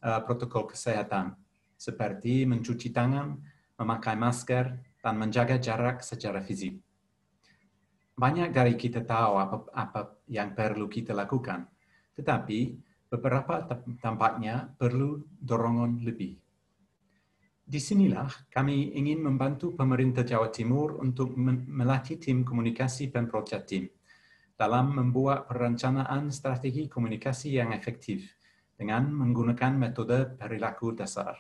protokol kesehatan, seperti mencuci tangan, memakai masker, dan menjaga jarak secara fisik. Banyak dari kita tahu apa yang perlu kita lakukan, tetapi beberapa tampaknya perlu dorongan lebih. Disinilah kami ingin membantu pemerintah Jawa Timur untuk melatih tim komunikasi Pemprov Jatim dalam membuat perencanaan strategi komunikasi yang efektif dengan menggunakan metode perilaku dasar.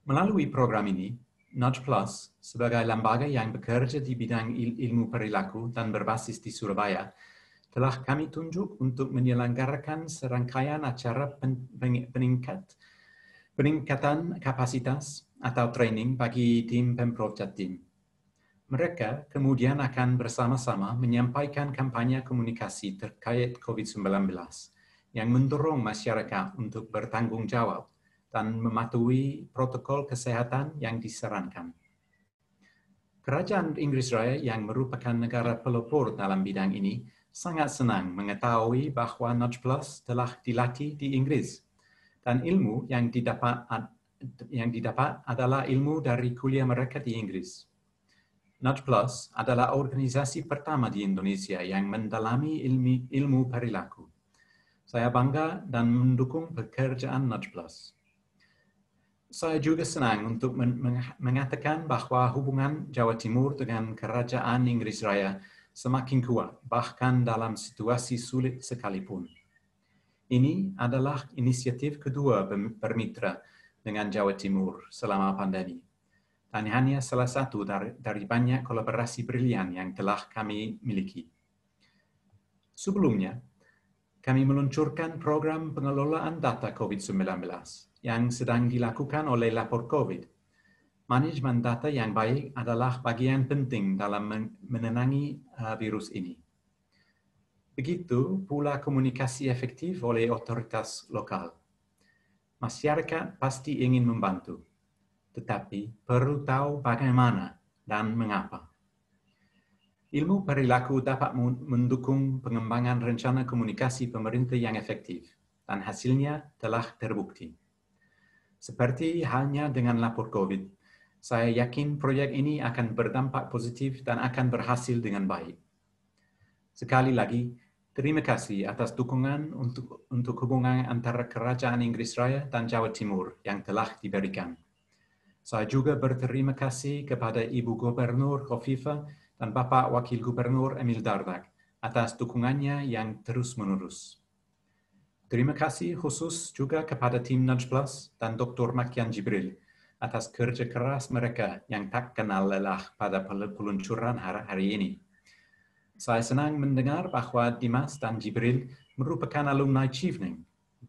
Melalui program ini, Nudge Plus, sebagai lembaga yang bekerja di bidang ilmu perilaku dan berbasis di Surabaya, telah kami tunjuk untuk menyelenggarakan serangkaian acara peningkatan kapasitas atau training bagi tim Pemprov Jatim. Mereka kemudian akan bersama-sama menyampaikan kampanye komunikasi terkait COVID-19 yang mendorong masyarakat untuk bertanggung jawab dan mematuhi protokol kesehatan yang disarankan. Kerajaan Inggris Raya yang merupakan negara pelopor dalam bidang ini sangat senang mengetahui bahwa Nudge Plus telah dilatih di Inggris dan ilmu yang didapat adalah ilmu dari kuliah mereka di Inggris. Nudge Plus adalah organisasi pertama di Indonesia yang mendalami ilmu perilaku. Saya bangga dan mendukung pekerjaan Nudge Plus. Saya juga senang untuk mengatakan bahwa hubungan Jawa Timur dengan Kerajaan Inggris Raya semakin kuat, bahkan dalam situasi sulit sekalipun. Ini adalah inisiatif kedua bermitra dengan Jawa Timur selama pandemi, dan hanya salah satu dari banyak kolaborasi brilian yang telah kami miliki. Sebelumnya, kami meluncurkan program pengelolaan data COVID-19 yang sedang dilakukan oleh Lapor COVID. Manajemen data yang baik adalah bagian penting dalam menenangi virus ini. Begitu pula komunikasi efektif oleh otoritas lokal. Masyarakat pasti ingin membantu, tetapi perlu tahu bagaimana dan mengapa. Ilmu perilaku dapat mendukung pengembangan rencana komunikasi pemerintah yang efektif, dan hasilnya telah terbukti. Seperti halnya dengan Lapor COVID, saya yakin proyek ini akan berdampak positif dan akan berhasil dengan baik. Sekali lagi, terima kasih atas dukungan untuk hubungan antara Kerajaan Inggris Raya dan Jawa Timur yang telah diberikan. Saya juga berterima kasih kepada Ibu Gubernur Khofifah dan Bapak Wakil Gubernur Emil Dardak atas dukungannya yang terus-menerus. Terima kasih khusus juga kepada tim Nudge Plus dan Dr. Makian Jibril atas kerja keras mereka yang tak kenal lelah pada peluncuran hari ini. Saya senang mendengar bahwa Dimas dan Jibril merupakan alumni Chevening,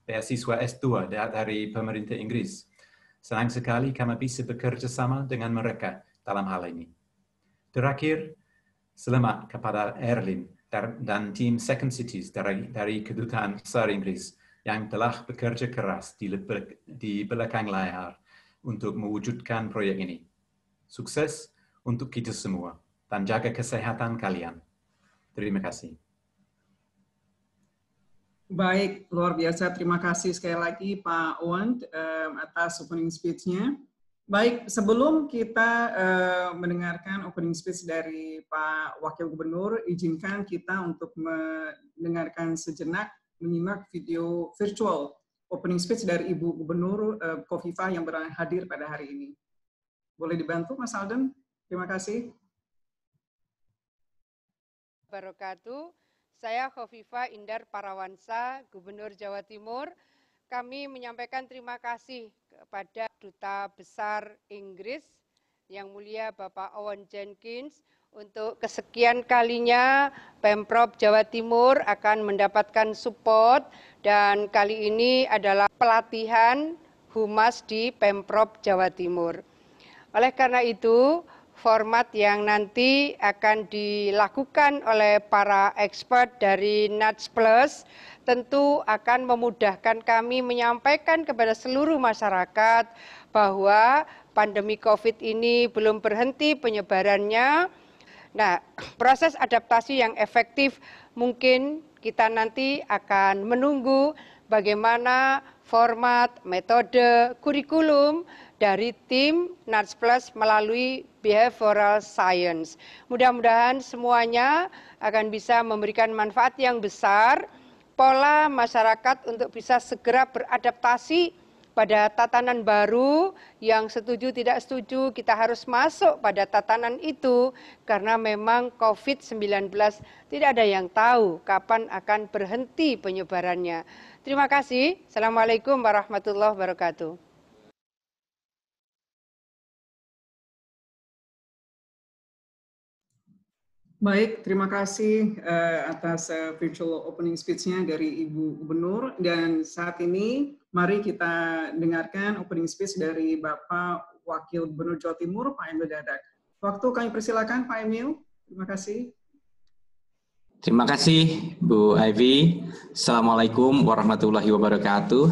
beasiswa S2 dari pemerintah Inggris. Senang sekali kami bisa bekerja sama dengan mereka dalam hal ini. Terakhir, selamat kepada Erlin dan tim Second Cities dari Kedutaan Besar Inggris yang telah bekerja keras di belakang layar untuk mewujudkan proyek ini. Sukses untuk kita semua dan jaga kesehatan kalian. Terima kasih. Baik, luar biasa. Terima kasih sekali lagi Pak Owen atas opening speech-nya. Baik, sebelum kita mendengarkan opening speech dari Pak Wakil Gubernur, izinkan kita untuk mendengarkan sejenak, menyimak video virtual opening speech dari Ibu Gubernur Khofifah yang hadir pada hari ini. Boleh dibantu, Mas Alden? Terima kasih. Wabarakatuh. Saya Khofifah Indar Parawansa, Gubernur Jawa Timur. Kami menyampaikan terima kasih kepada Duta Besar Inggris yang mulia Bapak Owen Jenkins untuk kesekian kalinya Pemprov Jawa Timur akan mendapatkan support, dan kali ini adalah pelatihan humas di Pemprov Jawa Timur. Oleh karena itu, format yang nanti akan dilakukan oleh para expert dari Nudge Plus tentu akan memudahkan kami menyampaikan kepada seluruh masyarakat bahwa pandemi COVID ini belum berhenti penyebarannya. Nah, proses adaptasi yang efektif mungkin kita nanti akan menunggu, bagaimana format, metode, kurikulum dari tim NATS Plus melalui Behavioral Science. Mudah-mudahan semuanya akan bisa memberikan manfaat yang besar, pola masyarakat untuk bisa segera beradaptasi pada tatanan baru. Yang setuju tidak setuju, kita harus masuk pada tatanan itu karena memang COVID-19 tidak ada yang tahu kapan akan berhenti penyebarannya. Terima kasih. Assalamualaikum warahmatullahi wabarakatuh. Baik, terima kasih atas virtual opening speech-nya dari Ibu Gubernur. Dan saat ini mari kita dengarkan opening speech dari Bapak Wakil Gubernur Jawa Timur, Pak Emil Dardak. Waktu kami persilakan, Pak Emil. Terima kasih. Terima kasih, Bu Ivy. Assalamualaikum warahmatullahi wabarakatuh.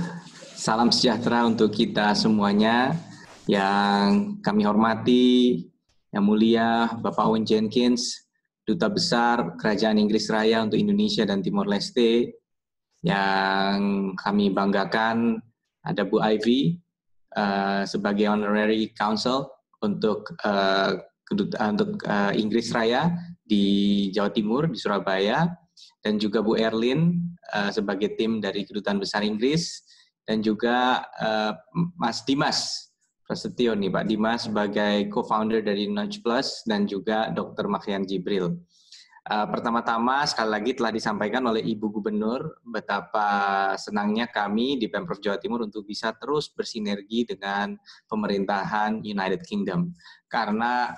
Salam sejahtera untuk kita semuanya. Yang kami hormati, Yang Mulia Bapak Owen Jenkins, Duta Besar Kerajaan Inggris Raya untuk Indonesia dan Timor Leste. Yang kami banggakan ada Bu Ivy sebagai Honorary Counsel untuk Inggris Raya di Jawa Timur, di Surabaya, dan juga Bu Erlin sebagai tim dari Kedutaan Besar Inggris, dan juga Mas Dimas Prasetyo nih, Pak Dimas sebagai co-founder dari Nudge Plus, dan juga Dr. Makian Jibril. Pertama-tama sekali lagi telah disampaikan oleh Ibu Gubernur betapa senangnya kami di Pemprov Jawa Timur untuk bisa terus bersinergi dengan pemerintahan United Kingdom. Karena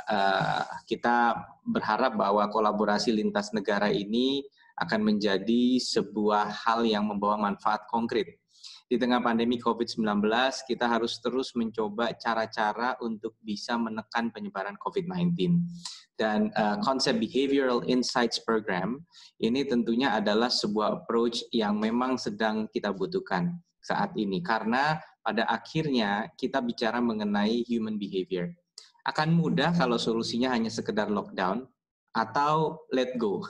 kita berharap bahwa kolaborasi lintas negara ini akan menjadi sebuah hal yang membawa manfaat konkret. Di tengah pandemi COVID-19, kita harus terus mencoba cara-cara untuk bisa menekan penyebaran COVID-19. Dan konsep Behavioral Insights Program ini tentunya adalah sebuah approach yang memang sedang kita butuhkan saat ini. Karena pada akhirnya kita bicara mengenai human behavior. Akan mudah kalau solusinya hanya sekedar lockdown atau let go.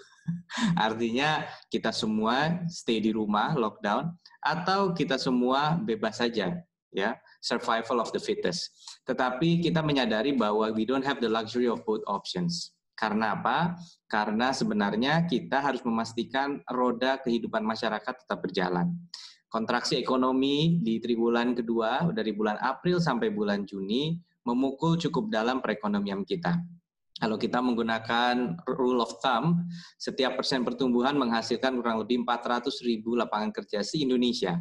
Artinya kita semua stay di rumah, lockdown, atau kita semua bebas saja, ya, survival of the fittest. Tetapi kita menyadari bahwa we don't have the luxury of both options. Karena apa? Karena sebenarnya kita harus memastikan roda kehidupan masyarakat tetap berjalan. Kontraksi ekonomi di triwulan kedua, dari bulan April sampai bulan Juni, memukul cukup dalam perekonomian kita. Kalau kita menggunakan rule of thumb, setiap persen pertumbuhan menghasilkan kurang lebih 400.000 lapangan kerja se-Indonesia.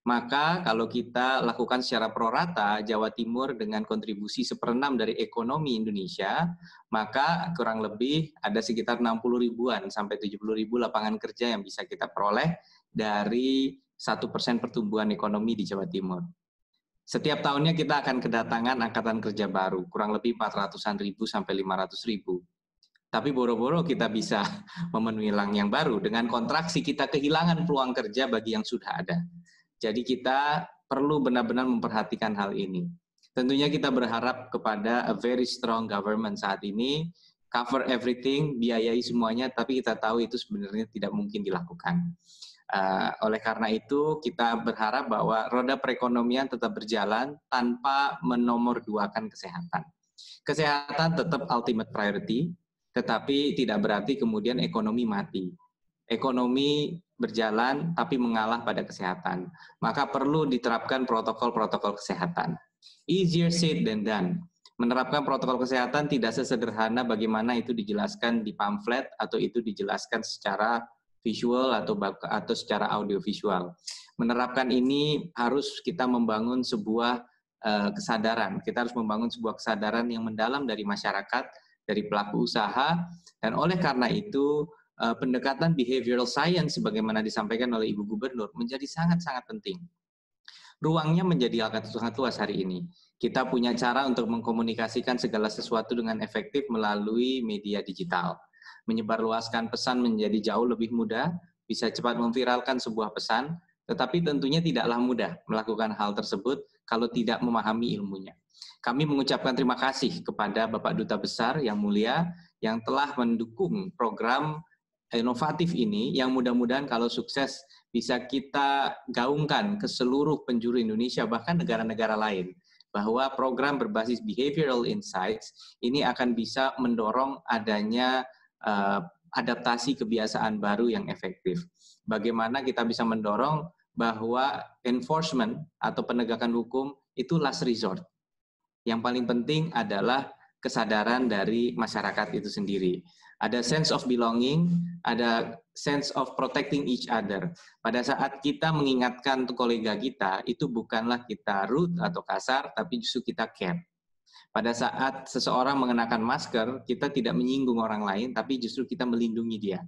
Maka kalau kita lakukan secara prorata, Jawa Timur dengan kontribusi 1/6 dari ekonomi Indonesia, maka kurang lebih ada sekitar 60 ribuan sampai 70 ribu lapangan kerja yang bisa kita peroleh dari 1% pertumbuhan ekonomi di Jawa Timur. Setiap tahunnya kita akan kedatangan angkatan kerja baru, kurang lebih 400-an ribu sampai 500 ribu. Tapi boro-boro kita bisa memenuhi yang baru. Dengan kontraksi kita kehilangan peluang kerja bagi yang sudah ada. Jadi kita perlu benar-benar memperhatikan hal ini. Tentunya kita berharap kepada a very strong government saat ini, cover everything, biayai semuanya, tapi kita tahu itu sebenarnya tidak mungkin dilakukan. Oleh karena itu kita berharap bahwa roda perekonomian tetap berjalan tanpa menomorduakan kesehatan. Kesehatan tetap ultimate priority, tetapi tidak berarti kemudian ekonomi mati. Ekonomi berjalan tapi mengalah pada kesehatan. Maka perlu diterapkan protokol-protokol kesehatan. Easier said than done. Menerapkan protokol kesehatan tidak sesederhana bagaimana itu dijelaskan di pamflet atau itu dijelaskan secara visual atau secara audiovisual. Menerapkan ini harus kita membangun sebuah kesadaran. Kita harus membangun sebuah kesadaran yang mendalam dari masyarakat, dari pelaku usaha, dan oleh karena itu pendekatan behavioral science sebagaimana disampaikan oleh Ibu Gubernur menjadi sangat-sangat penting. Ruangnya menjadi sangat luas hari ini. Kita punya cara untuk mengkomunikasikan segala sesuatu dengan efektif melalui media digital. Menyebarluaskan pesan menjadi jauh lebih mudah, bisa cepat memviralkan sebuah pesan, tetapi tentunya tidaklah mudah melakukan hal tersebut kalau tidak memahami ilmunya. Kami mengucapkan terima kasih kepada Bapak Duta Besar yang mulia yang telah mendukung program inovatif ini yang mudah-mudahan kalau sukses bisa kita gaungkan ke seluruh penjuru Indonesia, bahkan negara-negara lain. Bahwa program berbasis behavioral insights ini akan bisa mendorong adanya adaptasi kebiasaan baru yang efektif. Bagaimana kita bisa mendorong bahwa enforcement atau penegakan hukum itu last resort. Yang paling penting adalah kesadaran dari masyarakat itu sendiri. Ada sense of belonging, ada sense of protecting each other. Pada saat kita mengingatkan kolega kita, itu bukanlah kita rude atau kasar, tapi justru kita care. Pada saat seseorang mengenakan masker, kita tidak menyinggung orang lain, tapi justru kita melindungi dia.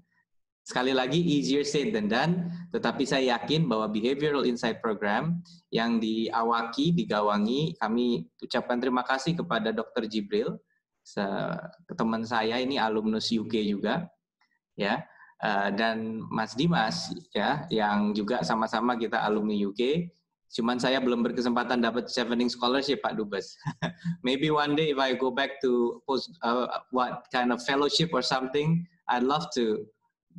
Sekali lagi, easier said than done, tetapi saya yakin bahwa Behavioral Insight Program yang digawangi, kami ucapkan terima kasih kepada Dr. Jibril, teman saya ini alumnus UK juga, ya, dan Mas Dimas, ya, yang juga sama-sama kita alumni UK. Cuman saya belum berkesempatan dapat Chevening Scholarship, Pak Dubes. Maybe one day if I go back to what kind of fellowship or something, I'd love to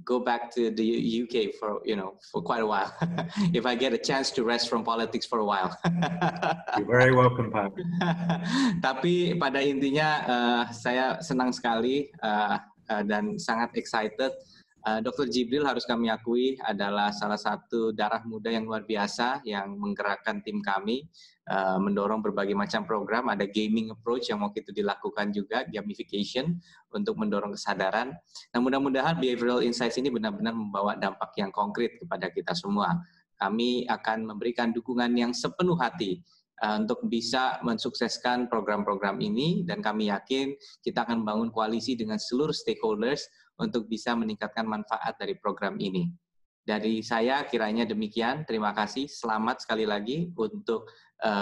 go back to the UK for quite a while. If I get a chance to rest from politics for a while. You're very welcome, Pak. Tapi pada intinya saya senang sekali dan sangat excited. Dr. Jibril harus kami akui adalah salah satu darah muda yang luar biasa yang menggerakkan tim kami, mendorong berbagai macam program. Ada gaming approach yang waktu itu dilakukan juga, gamification, untuk mendorong kesadaran. Nah, mudah-mudahan Behavioral Insights ini benar-benar membawa dampak yang konkret kepada kita semua. Kami akan memberikan dukungan yang sepenuh hati untuk bisa mensukseskan program-program ini, dan kami yakin kita akan membangun koalisi dengan seluruh stakeholders untuk bisa meningkatkan manfaat dari program ini. Dari saya kiranya demikian, terima kasih, selamat sekali lagi untuk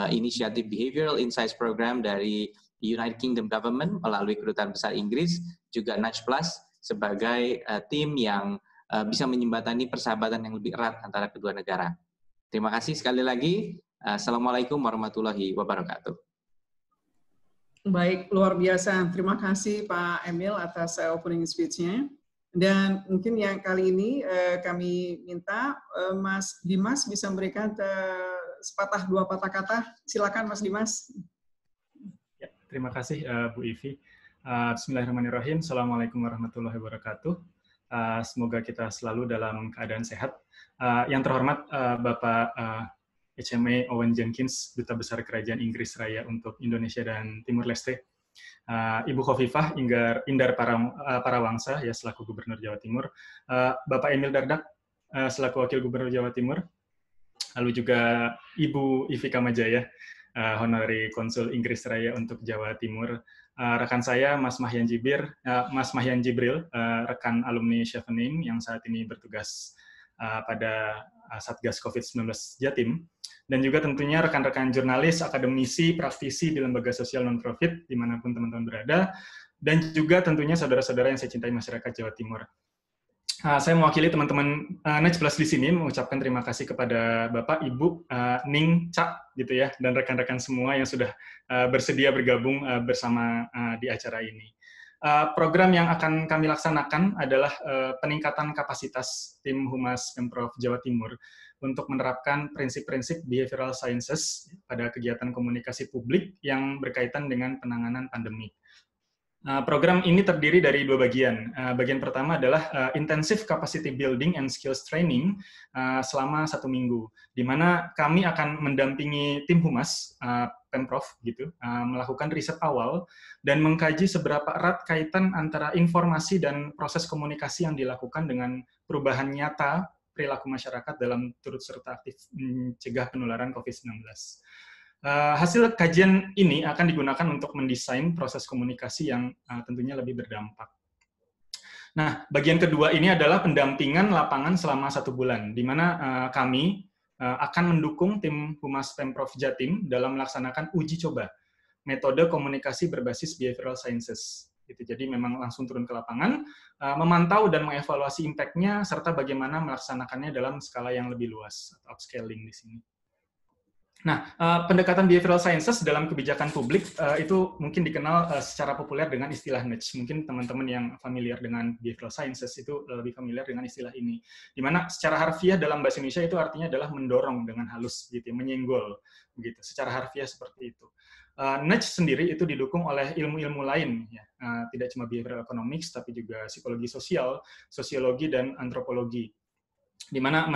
inisiatif Behavioral Insights Program dari United Kingdom Government melalui Kedutaan Besar Inggris, juga Nudge Plus sebagai tim yang bisa menjembatani persahabatan yang lebih erat antara kedua negara. Terima kasih sekali lagi. Assalamualaikum warahmatullahi wabarakatuh. Baik, luar biasa. Terima kasih Pak Emil atas opening speech-nya. Dan mungkin yang kali ini kami minta Mas Dimas bisa memberikan sepatah dua patah kata. Silakan Mas Dimas. Ya, terima kasih Bu Ivi. Bismillahirrahmanirrahim. Assalamualaikum warahmatullahi wabarakatuh. Semoga kita selalu dalam keadaan sehat. Yang terhormat Bapak HMA Owen Jenkins, Duta Besar Kerajaan Inggris Raya untuk Indonesia dan Timur Leste, Ibu Khofifah Indar Parawangsa, ya, selaku Gubernur Jawa Timur, Bapak Emil Dardak, selaku Wakil Gubernur Jawa Timur, lalu juga Ibu Ivi Kamajaya, Honorary Konsul Inggris Raya untuk Jawa Timur, rekan saya Mas Mahyan Jibril, rekan alumni Chevening yang saat ini bertugas pada Satgas COVID-19 Jatim, dan juga tentunya rekan-rekan jurnalis, akademisi, praktisi di lembaga sosial non-profit dimanapun teman-teman berada, dan juga tentunya saudara-saudara yang saya cintai masyarakat Jawa Timur. Saya mewakili teman-teman Nudge Plus di sini mengucapkan terima kasih kepada Bapak, Ibu, Ning, Cak, gitu ya, dan rekan-rekan semua yang sudah bersedia bergabung bersama di acara ini. Program yang akan kami laksanakan adalah peningkatan kapasitas tim Humas Pemprov Jawa Timur untuk menerapkan prinsip-prinsip behavioral sciences pada kegiatan komunikasi publik yang berkaitan dengan penanganan pandemi. Program ini terdiri dari dua bagian. Bagian pertama adalah intensive capacity building and skills training selama 1 minggu, di mana kami akan mendampingi tim Humas Pemprov gitu, melakukan riset awal dan mengkaji seberapa erat kaitan antara informasi dan proses komunikasi yang dilakukan dengan perubahan nyata perilaku masyarakat dalam turut serta aktif mencegah penularan COVID-19. Hasil kajian ini akan digunakan untuk mendesain proses komunikasi yang tentunya lebih berdampak. Nah, bagian kedua ini adalah pendampingan lapangan selama 1 bulan, di mana kami akan mendukung tim Humas Pemprov Jatim dalam melaksanakan uji coba metode komunikasi berbasis behavioral sciences. Jadi memang langsung turun ke lapangan, memantau dan mengevaluasi impact-nya, serta bagaimana melaksanakannya dalam skala yang lebih luas, atau upscaling di sini. Nah, pendekatan behavioral sciences dalam kebijakan publik itu mungkin dikenal secara populer dengan istilah nudge. Mungkin teman-teman yang familiar dengan behavioral sciences itu lebih familiar dengan istilah ini. Di mana secara harfiah dalam bahasa Indonesia itu artinya adalah mendorong dengan halus, gitu, menyenggol, begitu. Secara harfiah seperti itu. Nudge sendiri itu didukung oleh ilmu-ilmu lain, ya. Tidak cuma behavioral economics, tapi juga psikologi sosial, sosiologi, dan antropologi. Di mana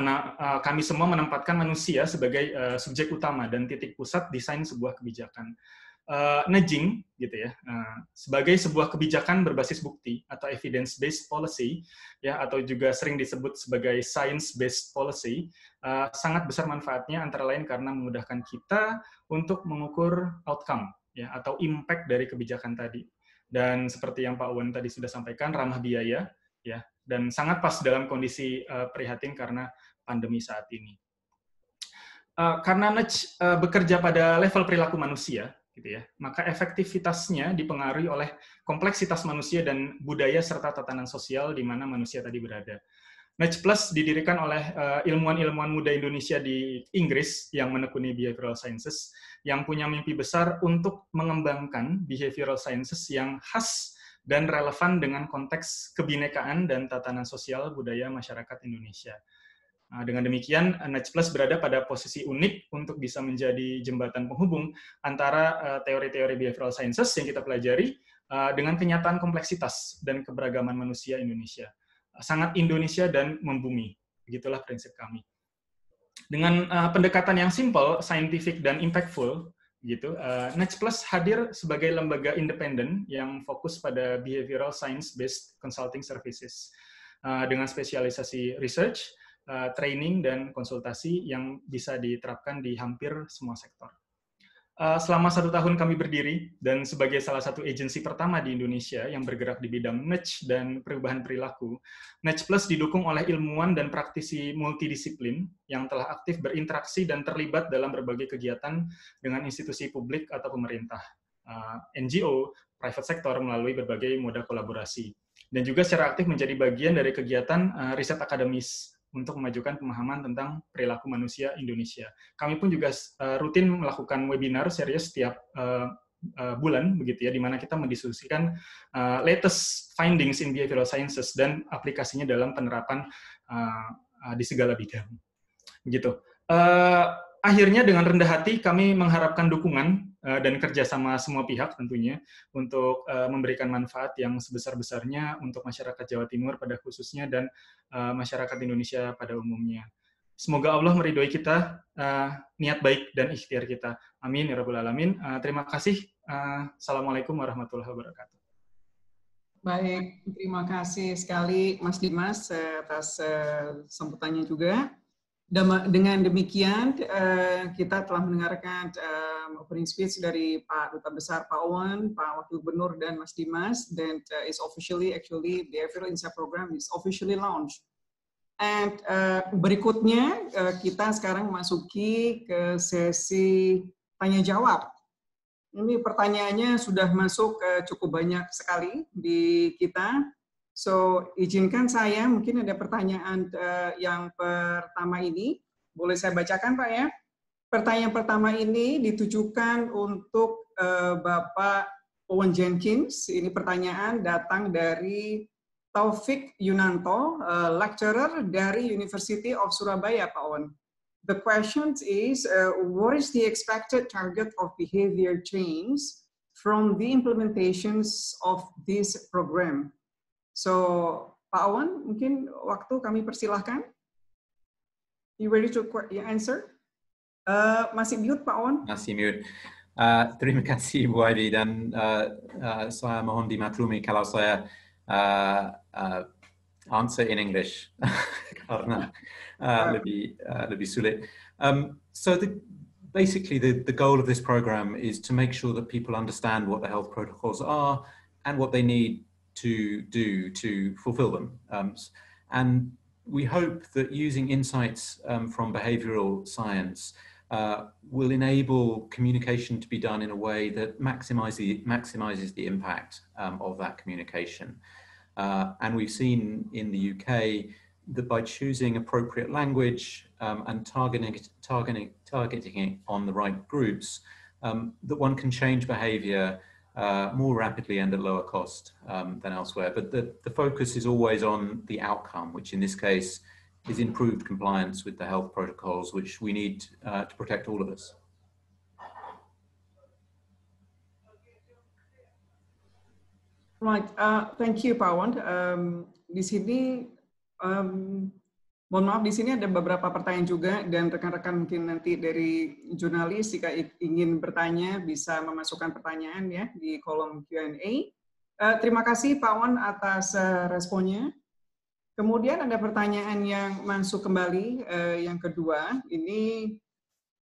kami semua menempatkan manusia sebagai subjek utama dan titik pusat desain sebuah kebijakan. Nudging, gitu ya, sebagai sebuah kebijakan berbasis bukti atau evidence-based policy, ya, atau juga sering disebut sebagai science-based policy, sangat besar manfaatnya antara lain karena memudahkan kita untuk mengukur outcome, ya, atau impact dari kebijakan tadi. Dan seperti yang Pak Wan tadi sudah sampaikan, ramah biaya, ya, dan sangat pas dalam kondisi prihatin karena pandemi saat ini. Karena nudge bekerja pada level perilaku manusia, gitu ya, maka efektivitasnya dipengaruhi oleh kompleksitas manusia dan budaya serta tatanan sosial di mana manusia tadi berada. Nudge Plus didirikan oleh ilmuwan-ilmuwan muda Indonesia di Inggris yang menekuni behavioral sciences, yang punya mimpi besar untuk mengembangkan behavioral sciences yang khas dan relevan dengan konteks kebinekaan dan tatanan sosial budaya masyarakat Indonesia. Dengan demikian, Nudge Plus berada pada posisi unik untuk bisa menjadi jembatan penghubung antara teori-teori behavioral sciences yang kita pelajari dengan kenyataan kompleksitas dan keberagaman manusia Indonesia. Sangat Indonesia dan membumi. Begitulah prinsip kami. Dengan pendekatan yang simple, scientific, dan impactful, gitu, Nudge Plus hadir sebagai lembaga independen yang fokus pada behavioral science-based consulting services dengan spesialisasi research, training, dan konsultasi yang bisa diterapkan di hampir semua sektor. Selama 1 tahun kami berdiri, dan sebagai salah satu agensi pertama di Indonesia yang bergerak di bidang nudge dan perubahan perilaku, Nudge Plus didukung oleh ilmuwan dan praktisi multidisiplin yang telah aktif berinteraksi dan terlibat dalam berbagai kegiatan dengan institusi publik atau pemerintah, NGO, private sector melalui berbagai moda kolaborasi, dan juga secara aktif menjadi bagian dari kegiatan riset akademis untuk memajukan pemahaman tentang perilaku manusia Indonesia. Kami pun juga rutin melakukan webinar serius setiap bulan, begitu ya, di mana kita mendiskusikan latest findings in behavioral sciences dan aplikasinya dalam penerapan di segala bidang. Begitu. Akhirnya dengan rendah hati kami mengharapkan dukungan dan kerjasama semua pihak tentunya untuk memberikan manfaat yang sebesar-besarnya untuk masyarakat Jawa Timur pada khususnya dan masyarakat Indonesia pada umumnya. Semoga Allah meridhoi kita, niat baik dan ikhtiar kita. Amin ya rabbal alamin. Terima kasih. Assalamualaikum warahmatullahi wabarakatuh. Baik, terima kasih sekali Mas Dimas atas sambutannya juga. Dengan demikian, kita telah mendengarkan opening speech dari Pak Duta Besar Pak Owen, Pak Wakil Gubernur, dan Mas Dimas. Dan is officially, actually, Behavioral Insight Program is officially launched. And berikutnya, kita sekarang memasuki ke sesi tanya-jawab. Ini pertanyaannya sudah masuk cukup banyak sekali di kita. So, izinkan saya, mungkin ada pertanyaan yang pertama ini. Boleh saya bacakan, Pak, ya? Pertanyaan pertama ini ditujukan untuk Bapak Owen Jenkins. Ini pertanyaan datang dari Taufik Yunanto, lecturer dari University of Surabaya, Pak Owen. The question is, what is the expected target of behavior change from the implementations of this program? So, Pak Owen, mungkin waktu kami persilahkan. You ready to answer? Masih mute, Pak Owen? Masih mute. Terima kasih, Bu Ivy, dan saya mohon dimaklumi kalau saya answer in English karena lebih sulit. So basically, the goal of this program is to make sure that people understand what the health protocols are and what they need to do to fulfill them. And we hope that using insights from behavioral science will enable communication to be done in a way that maximizes the impact of that communication. And we've seen in the UK that by choosing appropriate language and targeting it on the right groups, that one can change behavior more rapidly and at lower cost than elsewhere. But the focus is always on the outcome, which in this case is improved compliance with the health protocols, which we need to protect all of us. Right, thank you, Pak Wan. Di sini, mohon maaf, di sini ada beberapa pertanyaan juga, dan rekan-rekan mungkin nanti dari jurnalis jika ingin bertanya bisa memasukkan pertanyaan ya di kolom Q&A. Terima kasih Pak Wan atas responnya. Kemudian ada pertanyaan yang masuk kembali, yang kedua.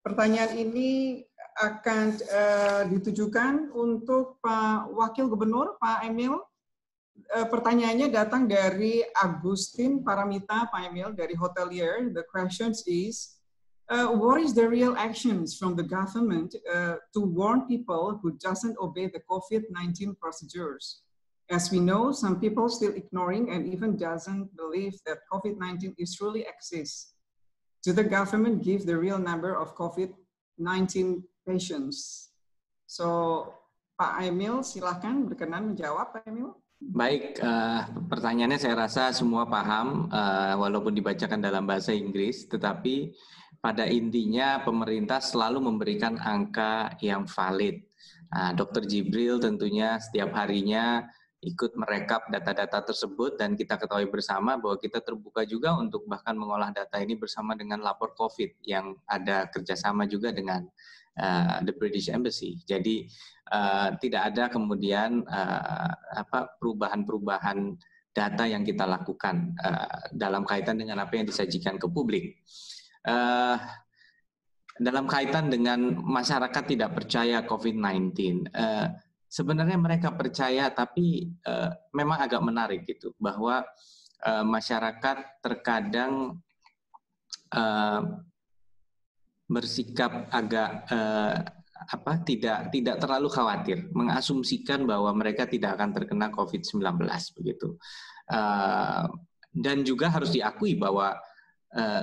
Pertanyaan ini akan ditujukan untuk Pak Wakil Gubernur, Pak Emil. Pertanyaannya datang dari Agustin Paramita, Pak Emil, dari Hotelier. The question is, what is the real actions from the government to warn people who doesn't obey the COVID-19 procedures? As we know, some people still ignoring and even doesn't believe that COVID-19 is truly exists. Do the government give the real number of COVID-19 patients? So, Pak Emil, silakan berkenan menjawab, Pak Emil. Baik, pertanyaannya saya rasa semua paham, walaupun dibacakan dalam bahasa Inggris, tetapi pada intinya pemerintah selalu memberikan angka yang valid. Dr. Jibril tentunya setiap harinya ikut merekap data-data tersebut, dan kita ketahui bersama bahwa kita terbuka juga untuk bahkan mengolah data ini bersama dengan lapor COVID yang ada kerjasama juga dengan the British Embassy. Jadi tidak ada kemudian perubahan-perubahan data yang kita lakukan dalam kaitan dengan apa yang disajikan ke publik. Dalam kaitan dengan masyarakat tidak percaya COVID-19, sebenarnya mereka percaya, tapi memang agak menarik gitu, bahwa masyarakat terkadang bersikap agak tidak terlalu khawatir, mengasumsikan bahwa mereka tidak akan terkena COVID-19 begitu. Dan juga harus diakui bahwa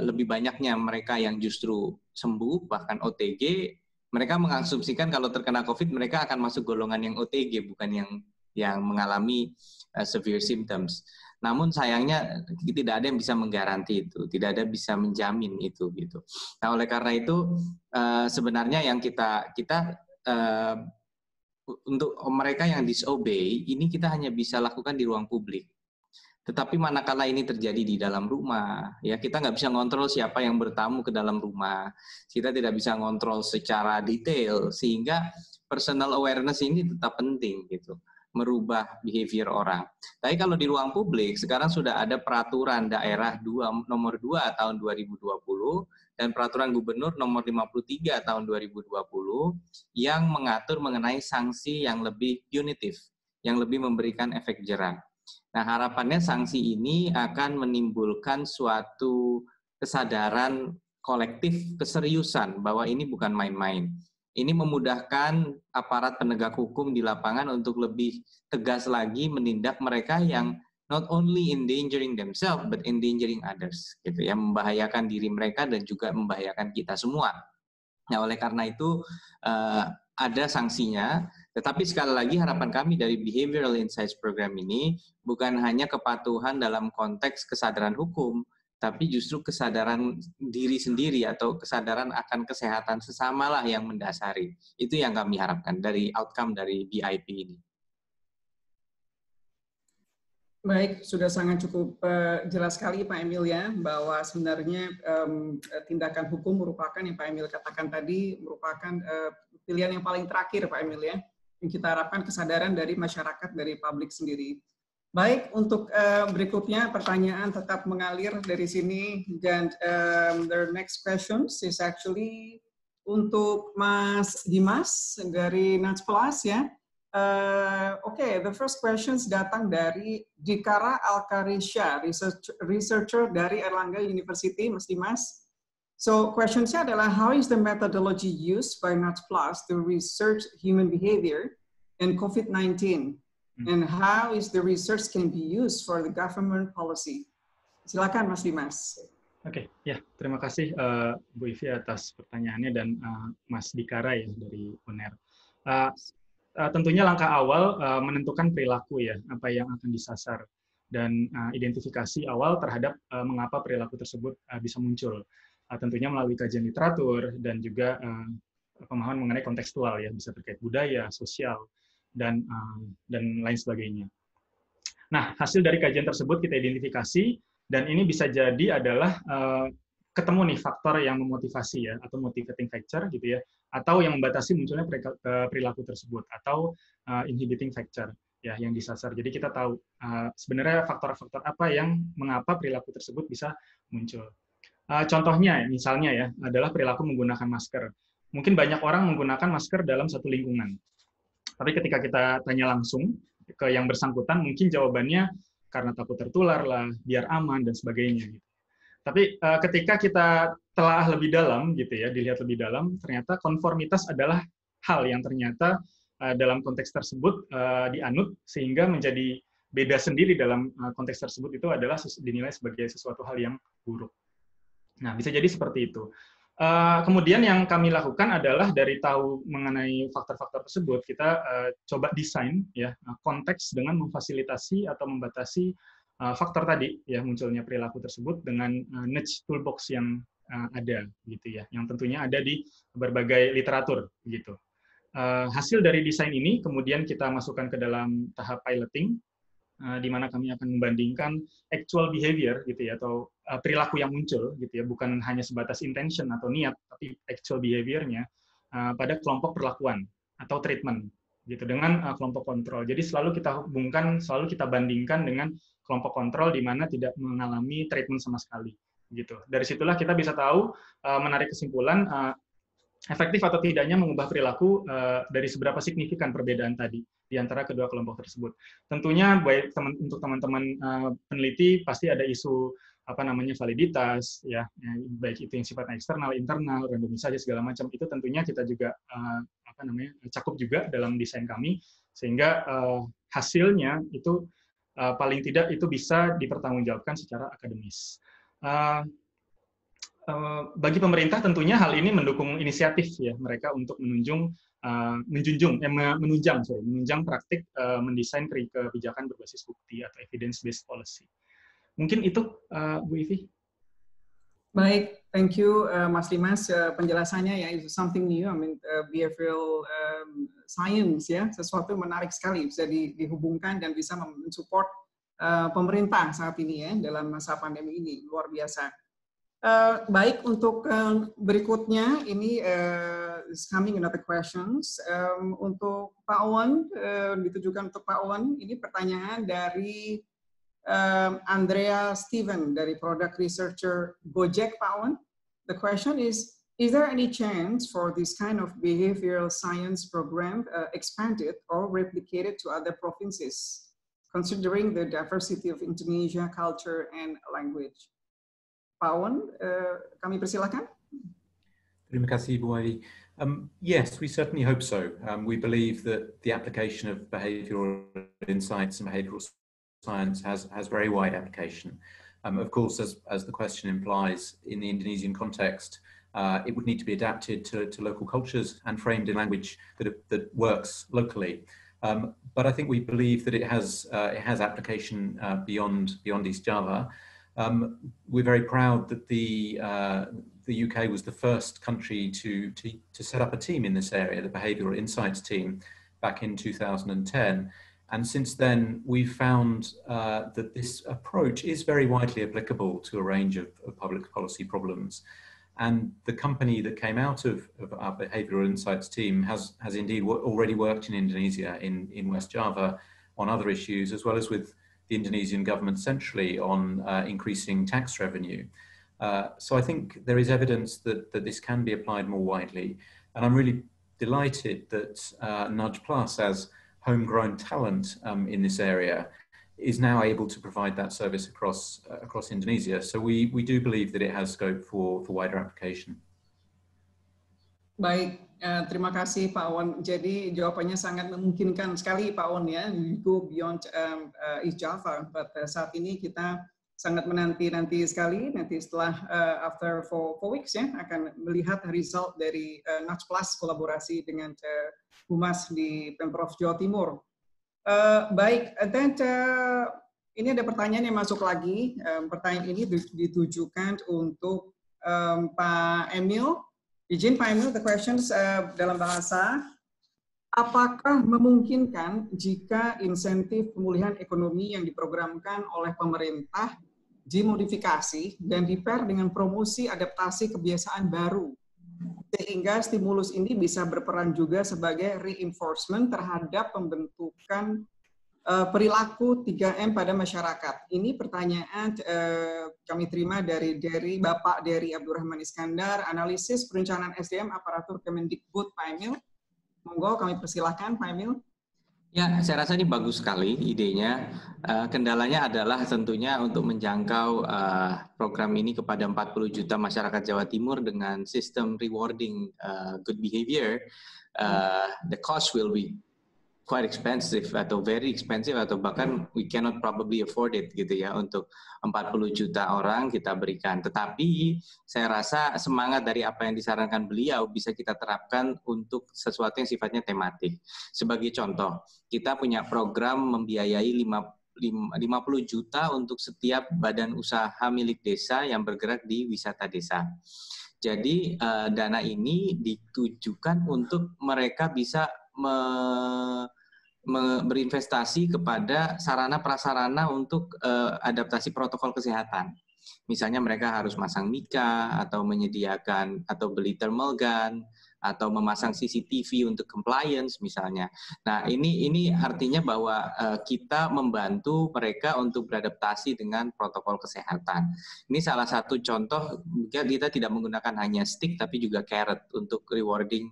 lebih banyaknya mereka yang justru sembuh, bahkan OTG, mereka mengasumsikan kalau terkena COVID mereka akan masuk golongan yang OTG, bukan yang mengalami severe symptoms. Namun sayangnya tidak ada yang bisa menggaranti itu, tidak ada bisa menjamin itu gitu. Nah, oleh karena itu sebenarnya yang kita untuk mereka yang disobey ini kita hanya bisa lakukan di ruang publik. Tetapi manakala ini terjadi di dalam rumah, ya kita nggak bisa ngontrol siapa yang bertamu ke dalam rumah. Kita tidak bisa ngontrol secara detail, sehingga personal awareness ini tetap penting gitu, merubah behavior orang. Tapi kalau di ruang publik, sekarang sudah ada peraturan daerah nomor 2 tahun 2020 dan peraturan gubernur nomor 53 tahun 2020 yang mengatur mengenai sanksi yang lebih punitif, yang lebih memberikan efek jera. Nah, harapannya sanksi ini akan menimbulkan suatu kesadaran kolektif, keseriusan bahwa ini bukan main-main. Ini memudahkan aparat penegak hukum di lapangan untuk lebih tegas lagi menindak mereka yang not only endangering themselves but endangering others, gitu ya, membahayakan diri mereka dan juga membahayakan kita semua. Nah, oleh karena itu ada sanksinya. Tetapi sekali lagi harapan kami dari Behavioral Insights Program ini bukan hanya kepatuhan dalam konteks kesadaran hukum, tapi justru kesadaran diri sendiri atau kesadaran akan kesehatan sesama lah yang mendasari. Itu yang kami harapkan dari outcome dari BIP ini. Baik, sudah sangat cukup jelas sekali Pak Emil ya, bahwa sebenarnya tindakan hukum merupakan yang Pak Emil katakan tadi, merupakan pilihan yang paling terakhir Pak Emil ya, yang kita harapkan kesadaran dari masyarakat, dari publik sendiri. Baik, untuk berikutnya pertanyaan tetap mengalir dari sini, dan the next questions is actually untuk Mas Dimas dari Nats Plus ya. Okay, the first questions datang dari Dikara Alkarisha, researcher dari Erlangga University, Mas Dimas. So, questions-nya adalah, how is the methodology used by Nats Plus to research human behavior and COVID-19? And how is the research can be used for the government policy? Silakan Mas Dimas. Oke, ya terima kasih Bu Ivi atas pertanyaannya dan Mas Dikara ya dari UNER. Tentunya langkah awal menentukan perilaku ya, apa yang akan disasar dan identifikasi awal terhadap mengapa perilaku tersebut bisa muncul. Tentunya melalui kajian literatur dan juga pemahaman mengenai kontekstual ya, bisa terkait budaya, sosial dan lain sebagainya. Nah, hasil dari kajian tersebut kita identifikasi. Dan ini bisa jadi adalah ketemu nih faktor yang memotivasi ya, atau motivating factor gitu ya, atau yang membatasi munculnya perilaku tersebut, atau inhibiting factor ya yang disasar. Jadi kita tahu sebenarnya faktor-faktor apa yang mengapa perilaku tersebut bisa muncul. Contohnya misalnya ya adalah perilaku menggunakan masker. Mungkin banyak orang menggunakan masker dalam satu lingkungan. Tapi ketika kita tanya langsung ke yang bersangkutan, mungkin jawabannya karena takut tertular lah, biar aman dan sebagainya. Gitu. Tapi ketika kita telah lebih dalam, gitu ya, dilihat lebih dalam, ternyata konformitas adalah hal yang ternyata dalam konteks tersebut dianut sehingga menjadi beda sendiri dalam konteks tersebut itu adalah dinilai sebagai sesuatu hal yang buruk. Nah, bisa jadi seperti itu. Kemudian yang kami lakukan adalah dari tahu mengenai faktor-faktor tersebut, kita coba desain ya konteks dengan memfasilitasi atau membatasi faktor tadi ya munculnya perilaku tersebut dengan nudge toolbox yang ada gitu ya, yang tentunya ada di berbagai literatur gitu. Hasil dari desain ini kemudian kita masukkan ke dalam tahap piloting, di mana kami akan membandingkan actual behavior gitu ya, atau perilaku yang muncul gitu ya, bukan hanya sebatas intention atau niat, tapi actual behavior-nya pada kelompok perlakuan atau treatment gitu dengan kelompok kontrol. Jadi selalu kita hubungkan, selalu kita bandingkan dengan kelompok kontrol di mana tidak mengalami treatment sama sekali gitu. Dari situlah kita bisa tahu menarik kesimpulan efektif atau tidaknya mengubah perilaku dari seberapa signifikan perbedaan tadi di antara kedua kelompok tersebut. Tentunya baik untuk teman-teman peneliti pasti ada isu apa namanya validitas ya, baik itu yang sifatnya eksternal, internal, randomisasi segala macam, itu tentunya kita juga apa namanya cakup juga dalam desain kami sehingga hasilnya itu paling tidak itu bisa dipertanggungjawabkan secara akademis. Bagi pemerintah tentunya hal ini mendukung inisiatif ya mereka untuk menunjang praktik mendesain kebijakan berbasis bukti atau evidence based policy. Mungkin itu Bu Ivi. Baik, thank you Mas Dimas penjelasannya ya, itu something new, I mean behavioral science ya, sesuatu yang menarik sekali bisa dihubungkan dan bisa mensupport pemerintah saat ini ya dalam masa pandemi ini, luar biasa. Baik, untuk berikutnya ini is coming another questions untuk Pak Owen, ditujukan untuk Pak Owen. Ini pertanyaan dari Andrea Steven dari Product Researcher Gojek, Pak Owen. The question is there any chance for this kind of behavioral science program expanded or replicated to other provinces, considering the diversity of Indonesia culture and language? Pak Owen, kami persilakan. Terima kasih, Bu Ivy. Yes, we certainly hope so. We believe that the application of behavioral insights and behavioral science has very wide application. Of course, as the question implies, in the Indonesian context, it would need to be adapted to local cultures and framed in language that works locally. But I think we believe that it has application beyond East Java. We're very proud that the UK was the first country to set up a team in this area, the Behavioural Insights team, back in 2010. And since then, we've found that this approach is very widely applicable to a range of public policy problems. And the company that came out of our Behavioural Insights team has indeed already worked in Indonesia, in West Java, on other issues, as well as with the Indonesian government centrally on increasing tax revenue. So I think there is evidence that this can be applied more widely. And I'm really delighted that Nudge Plus, as homegrown talent in this area, is now able to provide that service across Indonesia. So we do believe that it has scope for wider application. Baik, terima kasih Pak Owen. Jadi jawabannya sangat memungkinkan sekali Pak Owen ya, go beyond East Java. But saat ini kita sangat menanti sekali nanti setelah after 4 weeks ya akan melihat result dari Nudge Plus kolaborasi dengan Humas di Pemprov Jawa Timur. Baik, dan ini ada pertanyaan yang masuk lagi. Pertanyaan ini ditujukan untuk Pak Emil. Izin Pak Emil, the questions dalam bahasa. Apakah memungkinkan jika insentif pemulihan ekonomi yang diprogramkan oleh pemerintah dimodifikasi dan di-pair dengan promosi adaptasi kebiasaan baru, sehingga stimulus ini bisa berperan juga sebagai reinforcement terhadap pembentukan perilaku 3M pada masyarakat? Ini pertanyaan kami terima dari Bapak Dery Abdurrahman Iskandar, analisis perencanaan SDM aparatur Kemendikbud. Pak Emil, monggo kami persilahkan Pak Emil. Ya, saya rasa ini bagus sekali idenya. Kendalanya adalah tentunya untuk menjangkau program ini kepada 40 juta masyarakat Jawa Timur dengan sistem rewarding good behavior. The cost will be quite expensive atau very expensive atau bahkan we cannot probably afford it gitu ya untuk 40 juta orang kita berikan. Tetapi saya rasa semangat dari apa yang disarankan beliau bisa kita terapkan untuk sesuatu yang sifatnya tematik. Sebagai contoh, kita punya program membiayai 50 juta untuk setiap badan usaha milik desa yang bergerak di wisata desa. Jadi dana ini ditujukan untuk mereka bisa berinvestasi kepada sarana-prasarana untuk adaptasi protokol kesehatan. Misalnya mereka harus masang mika atau menyediakan atau beli thermal gun atau memasang CCTV untuk compliance misalnya. Nah, ini artinya bahwa kita membantu mereka untuk beradaptasi dengan protokol kesehatan. Ini salah satu contoh kita tidak menggunakan hanya stick tapi juga carrot untuk rewarding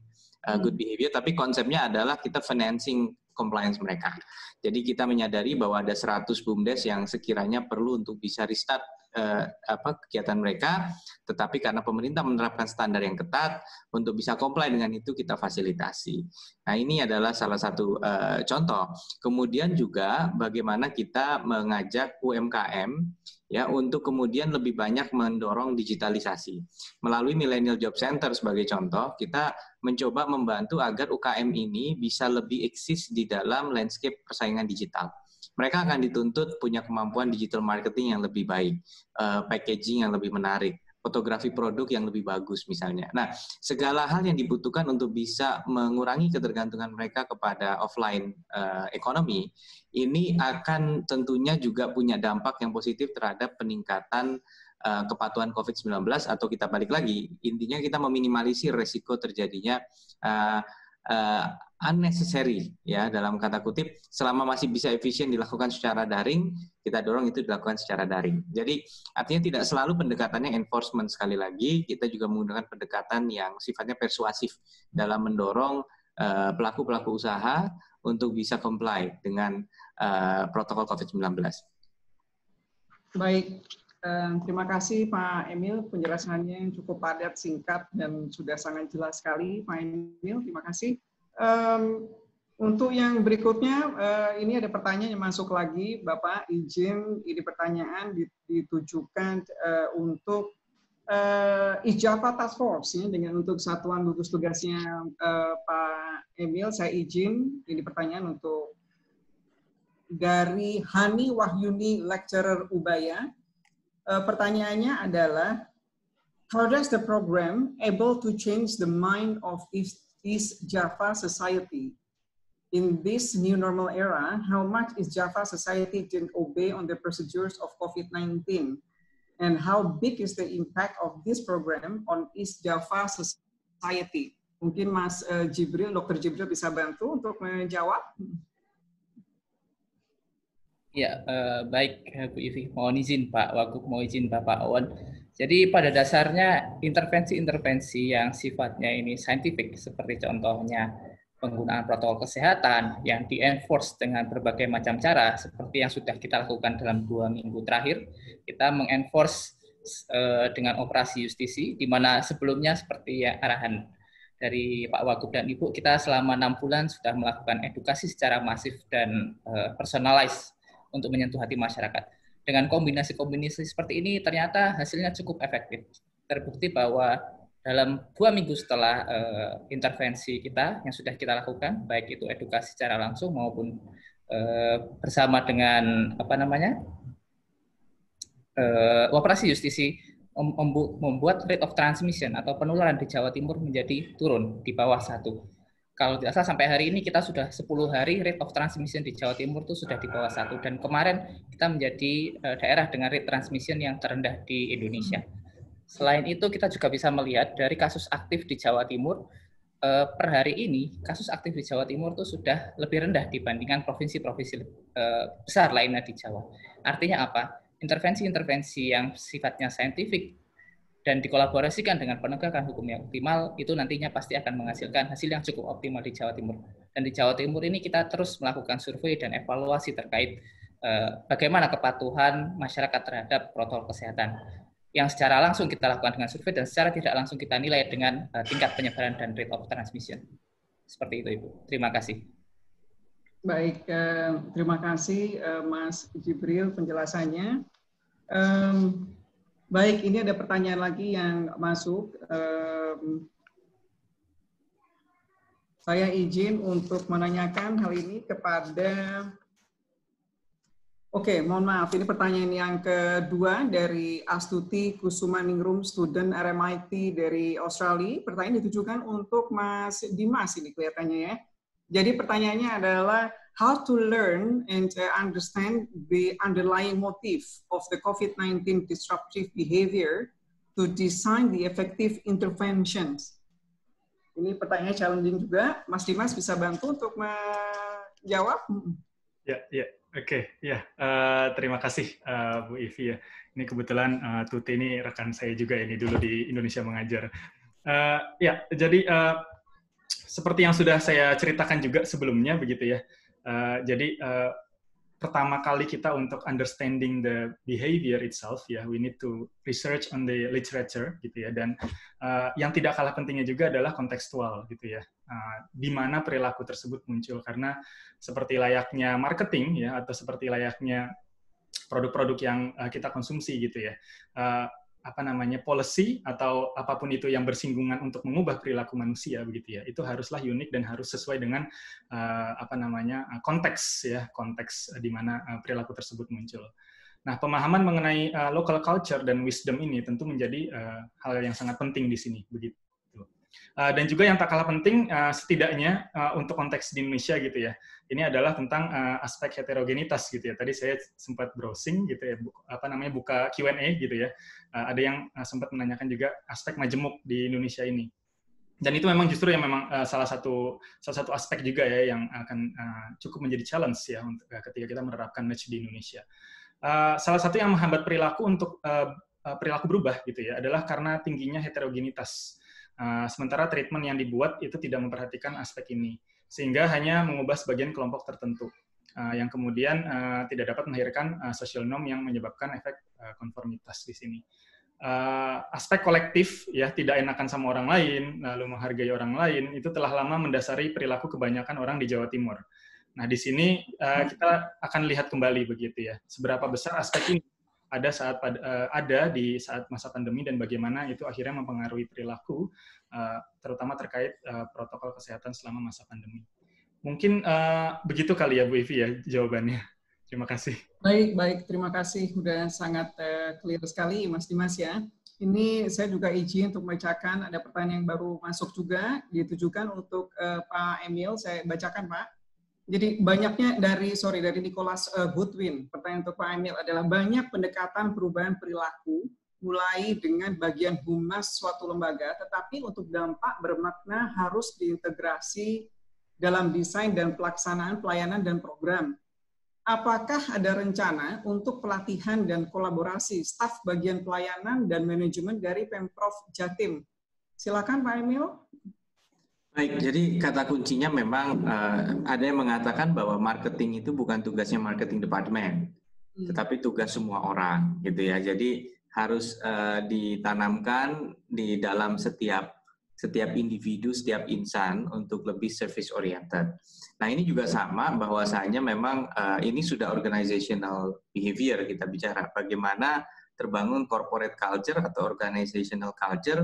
good behavior, tapi konsepnya adalah kita financing compliance mereka. Jadi kita menyadari bahwa ada 100 BUMDes yang sekiranya perlu untuk bisa restart kegiatan mereka, tetapi karena pemerintah menerapkan standar yang ketat, untuk bisa comply dengan itu kita fasilitasi. Nah, ini adalah salah satu contoh. Kemudian juga bagaimana kita mengajak UMKM ya untuk kemudian lebih banyak mendorong digitalisasi. Melalui Millennial Job Center sebagai contoh, kita mencoba membantu agar UKM ini bisa lebih eksis di dalam landscape persaingan digital. Mereka akan dituntut punya kemampuan digital marketing yang lebih baik, packaging yang lebih menarik, fotografi produk yang lebih bagus misalnya. Nah, segala hal yang dibutuhkan untuk bisa mengurangi ketergantungan mereka kepada offline ekonomi, ini akan tentunya juga punya dampak yang positif terhadap peningkatan kepatuhan COVID-19 atau kita balik lagi, intinya kita meminimalisir resiko terjadinya unnecessary ya dalam kata kutip, selama masih bisa efisien dilakukan secara daring, kita dorong itu dilakukan secara daring. Jadi artinya tidak selalu pendekatannya enforcement, sekali lagi kita juga menggunakan pendekatan yang sifatnya persuasif dalam mendorong pelaku-pelaku usaha untuk bisa comply dengan protokol COVID-19. Baik, terima kasih Pak Emil, penjelasannya yang cukup padat, singkat, dan sudah sangat jelas sekali Pak Emil, terima kasih. Untuk yang berikutnya, ini ada pertanyaan yang masuk lagi, Bapak izin, ini pertanyaan ditujukan untuk East Java Task Force, ya, dengan untuk satuan gugus tugasnya Pak Emil, saya izin, ini pertanyaan untuk dari Hani Wahyuni, lecturer Ubaya. Pertanyaannya adalah, how does the program able to change the mind of East Java society? In this new normal era, how much is Java society to obey on the procedures of COVID-19? And how big is the impact of this program on East Java society? Mungkin Mas Jibril, Dr. Jibril bisa bantu untuk menjawab. Ya, baik Bu Ivi, mohon izin Pak Wagub, mohon izin Bapak Owen. Jadi pada dasarnya intervensi-intervensi yang sifatnya ini scientific, seperti contohnya penggunaan protokol kesehatan yang di-enforce dengan berbagai macam cara, seperti yang sudah kita lakukan dalam 2 minggu terakhir, kita meng-enforce dengan operasi justisi, di mana sebelumnya seperti ya, arahan dari Pak Wagub dan Ibu, kita selama 6 bulan sudah melakukan edukasi secara masif dan personalized untuk menyentuh hati masyarakat. dengan kombinasi-kombinasi seperti ini ternyata hasilnya cukup efektif. Terbukti bahwa dalam 2 minggu setelah intervensi kita yang sudah kita lakukan, baik itu edukasi secara langsung maupun bersama dengan operasi justisi, membuat rate of transmission atau penularan di Jawa Timur menjadi turun di bawah 1. Kalau tidak salah sampai hari ini kita sudah 10 hari rate of transmission di Jawa Timur itu sudah di bawah 1, dan kemarin kita menjadi daerah dengan rate transmission yang terendah di Indonesia. Selain itu kita juga bisa melihat dari kasus aktif di Jawa Timur, per hari ini kasus aktif di Jawa Timur itu sudah lebih rendah dibandingkan provinsi-provinsi besar lainnya di Jawa. Artinya apa? Intervensi-intervensi yang sifatnya saintifik dan dikolaborasikan dengan penegakan hukum yang optimal itu nantinya pasti akan menghasilkan hasil yang cukup optimal di Jawa Timur. Dan di Jawa Timur ini kita terus melakukan survei dan evaluasi terkait bagaimana kepatuhan masyarakat terhadap protokol kesehatan, yang secara langsung kita lakukan dengan survei dan secara tidak langsung kita nilai dengan tingkat penyebaran dan rate of transmission. Seperti itu, Ibu. Terima kasih. Baik, terima kasih Mas Jibril penjelasannya. Baik, ini ada pertanyaan lagi yang masuk. Saya izin untuk menanyakan hal ini kepada... Oke, mohon maaf, ini pertanyaan yang kedua dari Astuti Kusumaningrum, student RMIT dari Australia. Pertanyaan ditujukan untuk Mas Dimas ini kelihatannya ya. Jadi pertanyaannya adalah how to learn and understand the underlying motive of the COVID-19 disruptive behavior to design the effective interventions. Ini pertanyaannya challenging juga. Mas Dimas bisa bantu untuk menjawab? Ya. Oke, ya. Terima kasih Bu Ivi ya. Ini kebetulan Tuti ini rekan saya juga ini dulu di Indonesia Mengajar. Ya, jadi seperti yang sudah saya ceritakan juga sebelumnya begitu ya. Jadi pertama kali kita untuk understanding the behavior itself ya, we need to research on the literature gitu ya. Dan yang tidak kalah pentingnya juga adalah kontekstual gitu ya. Di mana perilaku tersebut muncul, karena seperti layaknya marketing ya, atau seperti layaknya produk-produk yang kita konsumsi gitu ya, policy atau apapun itu yang bersinggungan untuk mengubah perilaku manusia begitu ya, itu haruslah unik dan harus sesuai dengan konteks ya, konteks di mana perilaku tersebut muncul. Nah, pemahaman mengenai local culture dan wisdom ini tentu menjadi hal yang sangat penting di sini begitu. Dan juga yang tak kalah penting setidaknya untuk konteks di Indonesia gitu ya, ini adalah tentang aspek heterogenitas gitu ya. Tadi saya sempat browsing gitu ya, buka Q&A gitu ya. Ada yang sempat menanyakan juga aspek majemuk di Indonesia ini. Dan itu memang justru yang memang salah satu aspek juga ya yang akan cukup menjadi challenge ya untuk ketika kita menerapkan nudge di Indonesia. Salah satu yang menghambat perilaku untuk perilaku berubah gitu ya adalah karena tingginya heterogenitas. Sementara treatment yang dibuat itu tidak memperhatikan aspek ini, sehingga hanya mengubah sebagian kelompok tertentu, yang kemudian tidak dapat melahirkan social norm yang menyebabkan efek konformitas di sini. Aspek kolektif, ya tidak enakan sama orang lain, lalu menghargai orang lain, itu telah lama mendasari perilaku kebanyakan orang di Jawa Timur. Nah, di sini kita akan lihat kembali begitu ya, seberapa besar aspek ini ada di saat masa pandemi dan bagaimana itu akhirnya mempengaruhi perilaku, terutama terkait protokol kesehatan selama masa pandemi. Mungkin begitu kali ya Bu Ivi ya jawabannya. Terima kasih. Baik, terima kasih. Sudah sangat clear sekali Mas Dimas ya. Ini saya juga izin untuk membacakan, ada pertanyaan yang baru masuk juga, ditujukan untuk Pak Emil, saya bacakan Pak. Jadi banyaknya dari Nicholas Goodwin, pertanyaan untuk Pak Emil adalah banyak pendekatan perubahan perilaku, mulai dengan bagian humas suatu lembaga, tetapi untuk dampak bermakna harus diintegrasi dalam desain dan pelaksanaan pelayanan dan program. Apakah ada rencana untuk pelatihan dan kolaborasi staf bagian pelayanan dan manajemen dari Pemprov Jatim? Silakan Pak Emil. Baik, jadi kata kuncinya memang ada yang mengatakan bahwa marketing itu bukan tugasnya marketing department, tetapi tugas semua orang, gitu ya. Jadi harus ditanamkan di dalam setiap setiap individu, setiap insan untuk lebih service oriented. Nah ini juga sama bahwasanya memang ini sudah organizational behavior kita bicara, bagaimana terbangun corporate culture atau organizational culture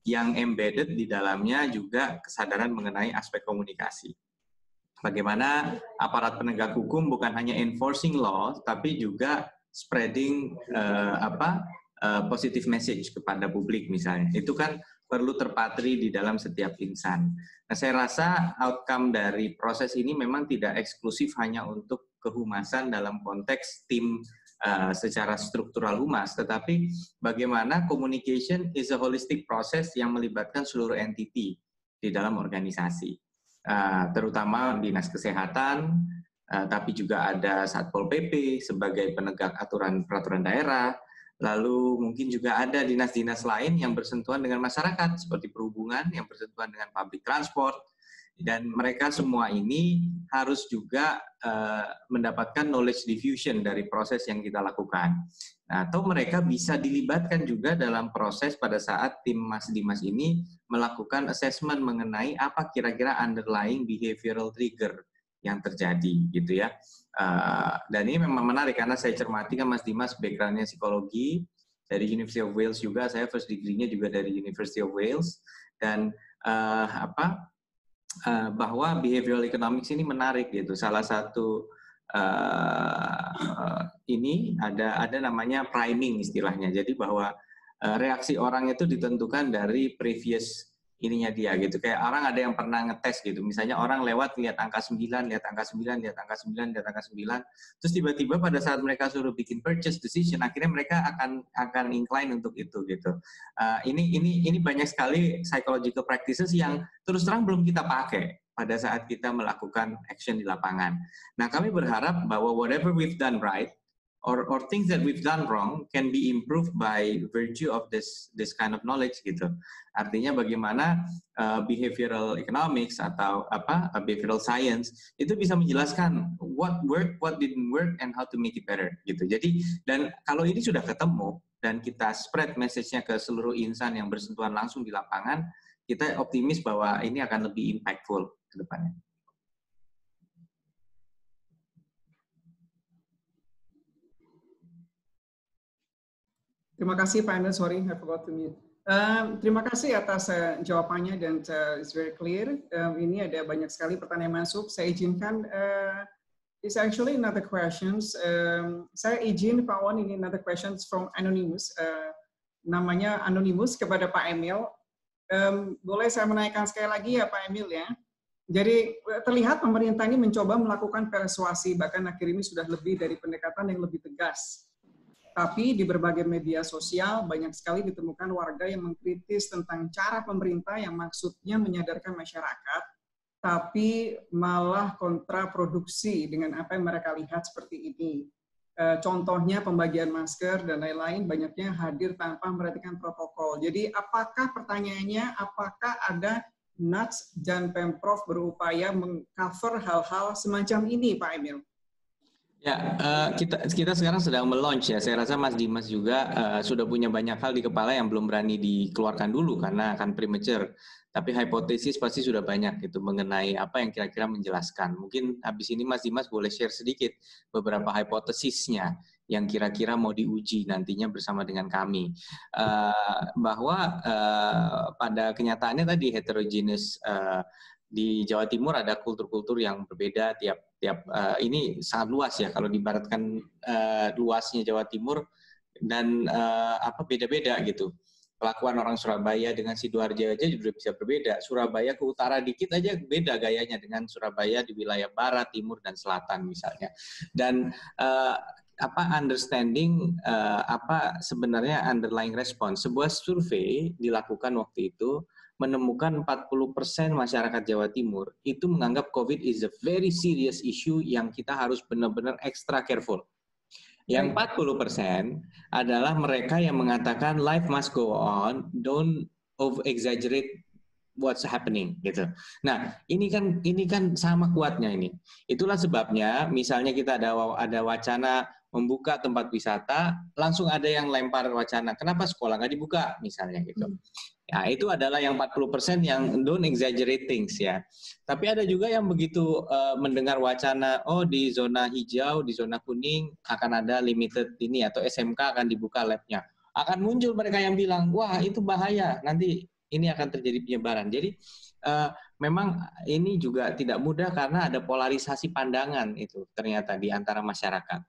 yang embedded di dalamnya juga kesadaran mengenai aspek komunikasi. Bagaimana aparat penegak hukum bukan hanya enforcing law, tapi juga spreading positive message kepada publik misalnya. Itu kan perlu terpatri di dalam setiap insan. Nah, saya rasa outcome dari proses ini memang tidak eksklusif hanya untuk kehumasan dalam konteks tim secara struktural humas, tetapi bagaimana communication is a holistic process yang melibatkan seluruh entity di dalam organisasi, terutama dinas kesehatan, tapi juga ada Satpol PP sebagai penegak aturan peraturan daerah. Lalu mungkin juga ada dinas-dinas lain yang bersentuhan dengan masyarakat seperti perhubungan yang bersentuhan dengan public transport, dan mereka semua ini harus juga mendapatkan knowledge diffusion dari proses yang kita lakukan. Nah, atau mereka bisa dilibatkan juga dalam proses pada saat tim Mas Dimas ini melakukan assessment mengenai apa kira-kira underlying behavioral trigger yang terjadi gitu ya. Dan ini memang menarik karena saya cermati kan Mas Dimas background-nya psikologi dari University of Wales juga, saya first degree-nya juga dari University of Wales, dan bahwa behavioral economics ini menarik gitu. Salah satu ini ada namanya priming istilahnya. Jadi bahwa reaksi orang itu ditentukan dari previous ininya dia gitu. Kayak orang ada yang pernah ngetes gitu. Misalnya orang lewat lihat angka 9, lihat angka 9, lihat angka 9, lihat angka 9. Terus tiba-tiba pada saat mereka suruh bikin purchase decision, akhirnya mereka akan incline untuk itu gitu. Ini banyak sekali psychological practices yang terus terang belum kita pakai pada saat kita melakukan action di lapangan. Nah, kami berharap bahwa whatever we've done right or things that we've done wrong can be improved by virtue of this kind of knowledge gitu. Artinya bagaimana behavioral economics atau behavioral science itu bisa menjelaskan what worked, what didn't work, and how to make it better gitu. Jadi dan kalau ini sudah ketemu dan kita spread message-nya ke seluruh insan yang bersentuhan langsung di lapangan, kita optimis bahwa ini akan lebih impactful ke depannya. Terima kasih Pak Emil, sorry I forgot to mute. Terima kasih atas jawabannya dan it's very clear. Ini ada banyak sekali pertanyaan masuk. Saya izinkan, it's actually another questions. Saya izin Pak Wan, ini another questions from Anonymous. Namanya Anonymous kepada Pak Emil. Boleh saya menaikkan sekali lagi ya Pak Emil ya. Jadi terlihat pemerintah ini mencoba melakukan persuasi, bahkan akhir ini sudah lebih dari pendekatan yang lebih tegas. Tapi di berbagai media sosial banyak sekali ditemukan warga yang mengkritis tentang cara pemerintah yang maksudnya menyadarkan masyarakat, tapi malah kontraproduksi dengan apa yang mereka lihat seperti ini. Contohnya pembagian masker dan lain-lain banyaknya hadir tanpa memperhatikan protokol. Jadi apakah pertanyaannya, apakah ada NUTS dan Pemprov berupaya mengcover hal-hal semacam ini, Pak Emil? Ya, kita sekarang sedang melaunch ya. Saya rasa Mas Dimas juga sudah punya banyak hal di kepala yang belum berani dikeluarkan dulu karena akan premature. Tapi hipotesis pasti sudah banyak gitu mengenai apa yang kira-kira menjelaskan. Mungkin habis ini Mas Dimas boleh share sedikit beberapa hipotesisnya yang kira-kira mau diuji nantinya bersama dengan kami. Bahwa pada kenyataannya tadi heterogeneous di Jawa Timur ada kultur-kultur yang berbeda tiap ini sangat luas ya kalau dibaratkan luasnya Jawa Timur dan beda-beda gitu. Kelakuan orang Surabaya dengan Sidoarjo aja juga bisa berbeda. Surabaya ke utara dikit aja beda gayanya dengan Surabaya di wilayah barat, timur dan selatan misalnya. Dan understanding apa sebenarnya underlying response. Sebuah survei dilakukan waktu itu menemukan 40% masyarakat Jawa Timur itu menganggap COVID is a very serious issue yang kita harus benar-benar extra careful. Yang 40% adalah mereka yang mengatakan life must go on, don't over-exaggerate what's happening gitu. Nah, ini kan sama kuatnya ini. Itulah sebabnya misalnya kita ada wacana membuka tempat wisata, langsung ada yang lempar wacana, kenapa sekolah nggak dibuka misalnya gitu. Ya, itu adalah yang 40% yang don't exaggerate things ya. Tapi ada juga yang begitu mendengar wacana, oh di zona hijau, di zona kuning akan ada limited ini atau SMK akan dibuka labnya. Akan muncul mereka yang bilang, wah itu bahaya, nanti ini akan terjadi penyebaran. Jadi memang ini juga tidak mudah karena ada polarisasi pandangan itu ternyata di antara masyarakat.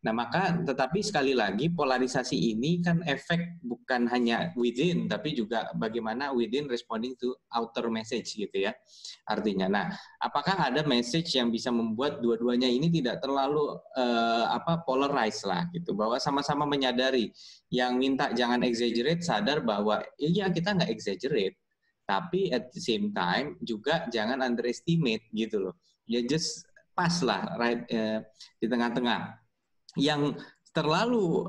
Nah, maka tetapi sekali lagi polarisasi ini kan efek bukan hanya within tapi juga bagaimana within responding to outer message gitu ya. Artinya, nah, apakah ada message yang bisa membuat dua-duanya ini tidak terlalu polarized lah gitu, bahwa sama-sama menyadari yang minta jangan exaggerate sadar bahwa iya kita nggak exaggerate, tapi at the same time juga jangan underestimate gitu loh. Ya just pas lah right di tengah-tengah. Yang terlalu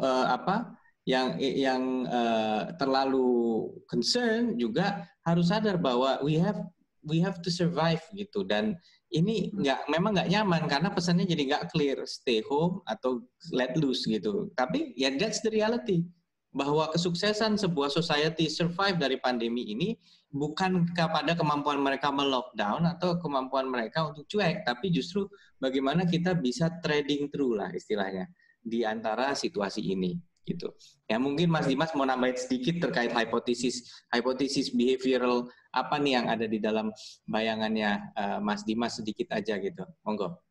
terlalu concern juga harus sadar bahwa we have to survive gitu, dan ini memang nggak nyaman karena pesannya jadi nggak clear, stay home atau let loose gitu. Tapi ya that's the reality, bahwa kesuksesan sebuah society survive dari pandemi ini bukan kepada kemampuan mereka melockdown atau kemampuan mereka untuk cuek, tapi justru bagaimana kita bisa trading through lah istilahnya di antara situasi ini gitu. Ya mungkin Mas Dimas mau nambahin sedikit terkait hipotesis behavioral apa nih yang ada di dalam bayangannya Mas Dimas sedikit aja gitu. Monggo.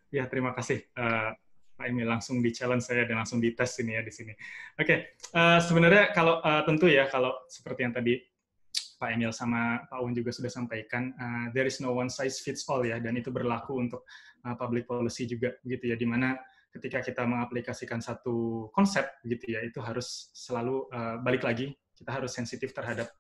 Ya terima kasih. Pak Emil langsung di-challenge saya dan langsung dites ini ya di sini. Oke, sebenarnya kalau tentu ya kalau seperti yang tadi Pak Emil sama Pak Owen juga sudah sampaikan, there is no one size fits all ya, dan itu berlaku untuk public policy juga gitu ya, di mana ketika kita mengaplikasikan satu konsep gitu ya, itu harus selalu balik lagi, kita harus sensitif terhadap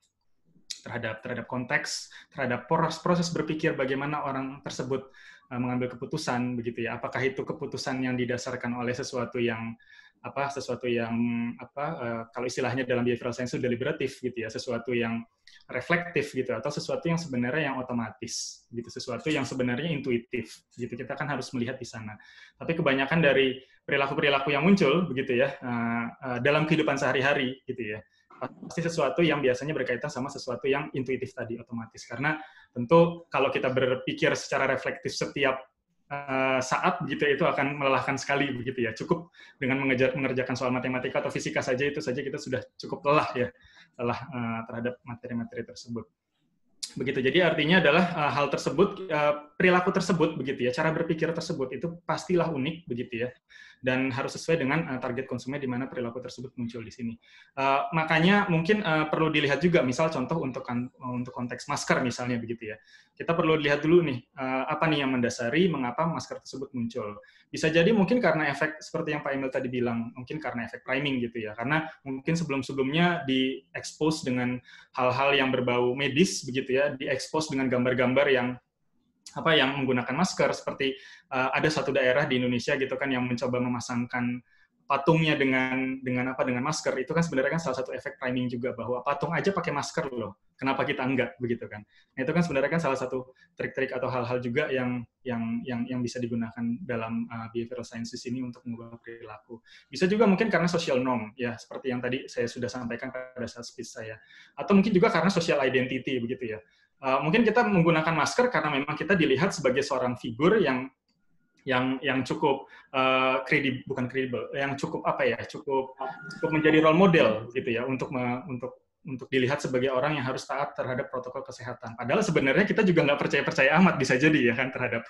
konteks, terhadap proses berpikir bagaimana orang tersebut mengambil keputusan begitu ya. Apakah itu keputusan yang didasarkan oleh sesuatu yang kalau istilahnya dalam behavioral science itu deliberatif gitu ya, sesuatu yang reflektif gitu, atau sesuatu yang sebenarnya yang otomatis gitu, sesuatu yang sebenarnya intuitif gitu. Kita kan harus melihat di sana. Tapi kebanyakan dari perilaku-perilaku yang muncul begitu ya dalam kehidupan sehari-hari gitu ya, pasti sesuatu yang biasanya berkaitan sama sesuatu yang intuitif tadi, otomatis. Karena tentu kalau kita berpikir secara reflektif setiap saat begitu, itu akan melelahkan sekali begitu ya. Cukup dengan mengerjakan soal matematika atau fisika saja, itu saja kita sudah cukup lelah ya, terhadap materi-materi tersebut. Begitu. Jadi artinya adalah hal tersebut, perilaku tersebut begitu ya, cara berpikir tersebut itu pastilah unik begitu ya, dan harus sesuai dengan target konsumen di mana perilaku tersebut muncul di sini. Makanya mungkin perlu dilihat juga, misal contoh untuk konteks masker misalnya begitu ya. Kita perlu lihat dulu nih apa nih yang mendasari mengapa masker tersebut muncul. Bisa jadi mungkin karena efek seperti yang Pak Emil tadi bilang, mungkin karena efek priming gitu ya. Karena mungkin sebelum-sebelumnya di-expose dengan hal-hal yang berbau medis begitu ya, di-expose dengan gambar-gambar yang menggunakan masker, seperti ada satu daerah di Indonesia gitu kan yang mencoba memasangkan patungnya dengan masker. Itu kan sebenarnya kan salah satu efek priming juga, bahwa patung aja pakai masker loh, kenapa kita enggak begitu kan. Nah, itu kan sebenarnya kan salah satu trik-trik atau hal-hal juga yang bisa digunakan dalam behavioral sciences ini untuk mengubah perilaku. Bisa juga mungkin karena social norm ya, seperti yang tadi saya sudah sampaikan pada saat speech saya. Atau mungkin juga karena social identity begitu ya. Mungkin kita menggunakan masker karena memang kita dilihat sebagai seorang figur yang cukup yang cukup menjadi role model gitu ya, untuk dilihat sebagai orang yang harus taat terhadap protokol kesehatan. Padahal sebenarnya kita juga nggak percaya amat, bisa jadi ya kan, terhadap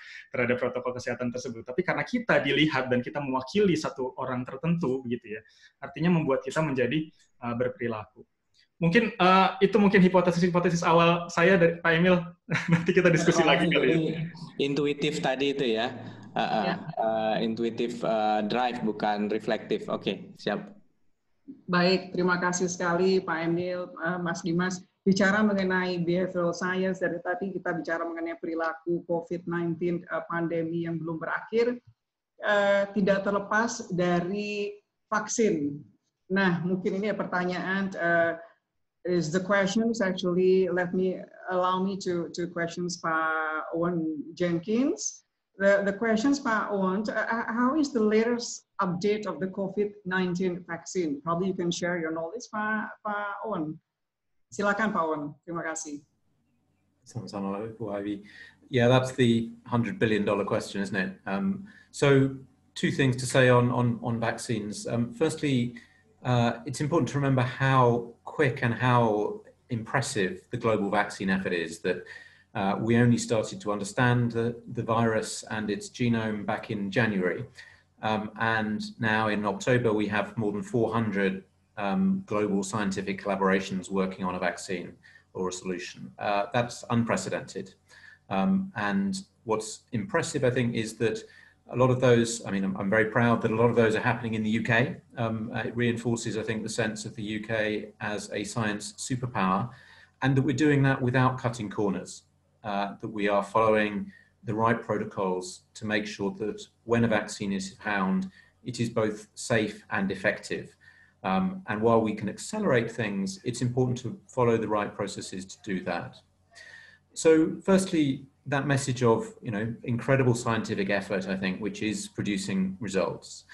protokol kesehatan tersebut. Tapi karena kita dilihat dan kita mewakili satu orang tertentu gitu ya, artinya membuat kita menjadi berperilaku. Mungkin itu mungkin hipotesis awal saya dari Pak Emil. Nanti kita diskusi lagi kali ya. Intuitif tadi itu ya. Intuitif drive bukan reflektif. Oke, siap. Baik, terima kasih sekali Pak Emil, Mas Dimas. Bicara mengenai behavioral science, dari tadi kita bicara mengenai perilaku COVID-19 pandemi yang belum berakhir, tidak terlepas dari vaksin. Nah, mungkin ini pertanyaan, is the questions actually, allow me to questions Pak Owen Jenkins. the questions, Pak Owen, how is the latest update of the COVID-19 vaccine? Probably you can share your knowledge, Pak Owen. Silakan, Pak Owen. Terima kasih. Yeah, that's the $100 billion question, isn't it? So two things to say on vaccines. Firstly, it's important to remember how quick and how impressive the global vaccine effort is, that we only started to understand the virus and its genome back in January. And now in October, we have more than 400 global scientific collaborations working on a vaccine or a solution. That's unprecedented. And what's impressive, I think, is that a lot of those, I mean, I'm very proud that a lot of those are happening in the UK. It reinforces, I think, the sense of the UK as a science superpower, and that we're doing that without cutting corners, that we are following the right protocols to make sure that when a vaccine is found, it is both safe and effective. And while we can accelerate things, it's important to follow the right processes to do that. So firstly, that message of, incredible scientific effort, I think, which is producing results.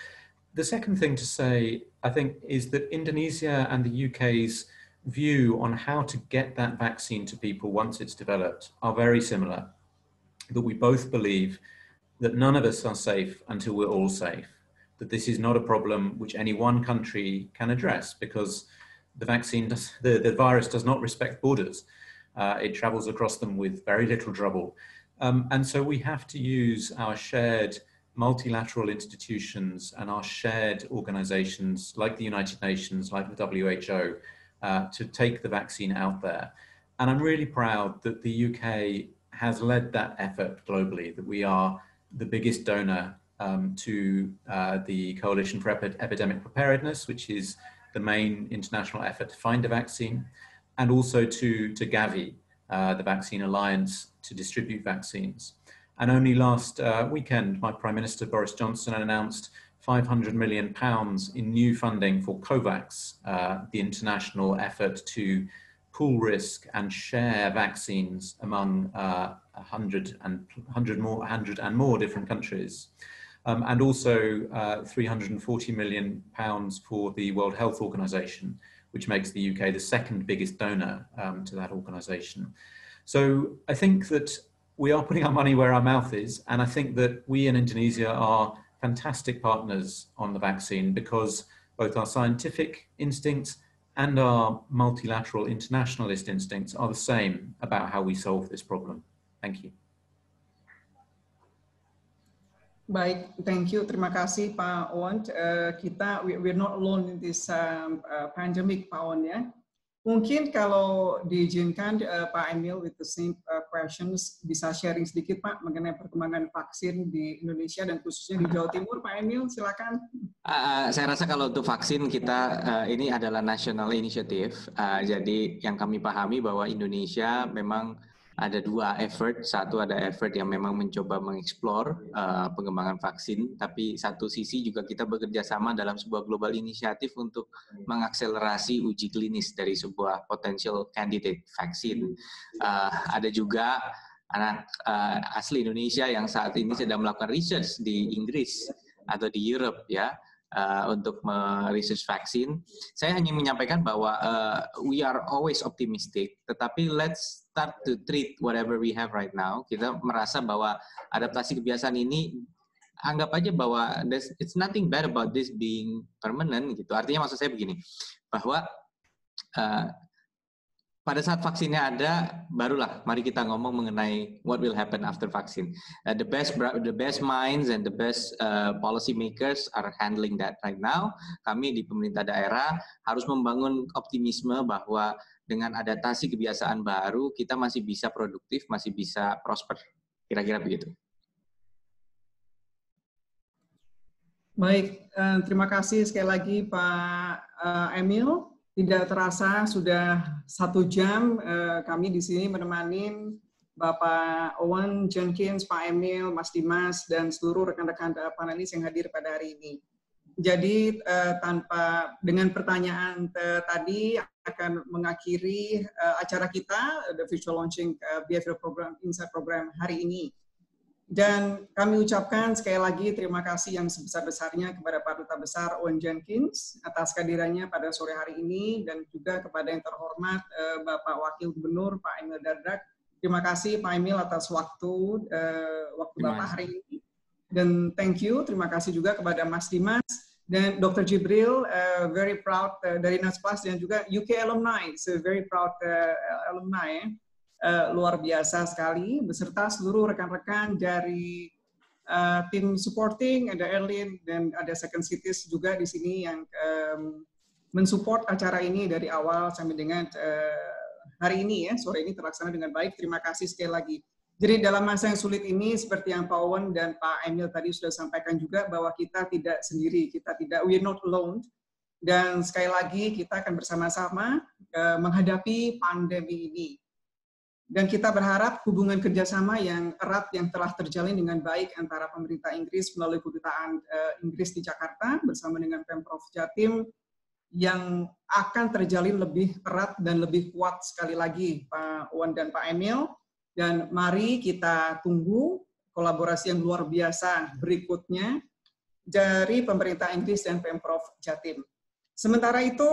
The second thing to say, I think, is that Indonesia and the UK's view on how to get that vaccine to people once it's developed are very similar. That we both believe that none of us are safe until we're all safe. That this is not a problem which any one country can address, because the vaccine, the virus does not respect borders. It travels across them with very little trouble. And so we have to use our shared multilateral institutions and our shared organizations like the United Nations, like the WHO, to take the vaccine out there. And I'm really proud that the UK has led that effort globally, that we are the biggest donor to the Coalition for Epidemic Preparedness, which is the main international effort to find a vaccine, and also to Gavi, the Vaccine Alliance, to distribute vaccines. And only last weekend, my Prime Minister Boris Johnson announced £500 million in new funding for COVAX, the international effort to pool risk and share vaccines among 100 and more different countries. And also £340 million for the World Health Organization, which makes the UK the second biggest donor to that organization. So I think that we are putting our money where our mouth is, and I think that we in Indonesia are fantastic partners on the vaccine, because both our scientific instincts and our multilateral internationalist instincts are the same about how we solve this problem. Thank you. Baik, thank you. Terima kasih, Pak Owen. We're not alone in this pandemic, Pak Owen, ya. Mungkin kalau diizinkan, Pak Emil, with the same questions, bisa sharing sedikit, Pak, mengenai perkembangan vaksin di Indonesia dan khususnya di Jawa Timur. Pak Emil, silakan. Saya rasa kalau untuk vaksin kita, ini adalah national initiative. Jadi yang kami pahami bahwa Indonesia memang ada dua effort. Satu, ada effort yang memang mencoba mengeksplor pengembangan vaksin, tapi satu sisi juga kita bekerja sama dalam sebuah global inisiatif untuk mengakselerasi uji klinis dari sebuah potential candidate vaksin. Ada juga anak asli Indonesia yang saat ini sedang melakukan research di Inggris atau di Europe, ya, untuk research vaksin. Saya hanya menyampaikan bahwa we are always optimistic, tetapi let's start to treat whatever we have right now. Kita merasa bahwa adaptasi kebiasaan ini, anggap aja bahwa it's nothing bad about this being permanent gitu. Artinya maksud saya begini, bahwa pada saat vaksinnya ada, barulah mari kita ngomong mengenai what will happen after vaksin. The best minds and the best policy makers are handling that right now. Kami di pemerintah daerah harus membangun optimisme bahwa dengan adaptasi kebiasaan baru, kita masih bisa produktif, masih bisa prosper. Kira-kira begitu. Baik, terima kasih sekali lagi Pak Emil. Tidak terasa sudah 1 jam kami di sini menemani Bapak Owen Jenkins, Pak Emil, Mas Dimas, dan seluruh rekan-rekan panelis yang hadir pada hari ini. Jadi dengan pertanyaan tadi akan mengakhiri acara kita, the virtual launching behavioral program insight program hari ini. Dan kami ucapkan sekali lagi terima kasih yang sebesar-besarnya kepada Pak Duta Besar Owen Jenkins atas kehadirannya pada sore hari ini, dan juga kepada yang terhormat Bapak Wakil Gubernur Pak Emil Dardak. Terima kasih Pak Emil atas waktu Bapak hari ini. Dan terima kasih juga kepada Mas Dimas dan Dr. Jibril, very proud dari Naspers, dan juga UK alumni, so very proud alumni. Luar biasa sekali, beserta seluruh rekan-rekan dari tim supporting, ada Erlin dan ada Second Cities juga di sini yang mensupport acara ini dari awal sampai dengan hari ini ya, sore ini terlaksana dengan baik. Terima kasih sekali lagi. Jadi dalam masa yang sulit ini, seperti yang Pak Owen dan Pak Emil tadi sudah sampaikan juga, bahwa kita tidak sendiri, we're not alone. Dan sekali lagi kita akan bersama-sama menghadapi pandemi ini. Dan kita berharap hubungan kerjasama yang erat yang telah terjalin dengan baik antara pemerintah Inggris melalui kedutaan Inggris di Jakarta bersama dengan Pemprov Jatim yang akan terjalin lebih erat dan lebih kuat sekali lagi, Pak Owen dan Pak Emil. Dan mari kita tunggu kolaborasi yang luar biasa berikutnya dari pemerintah Inggris dan Pemprov Jatim. Sementara itu,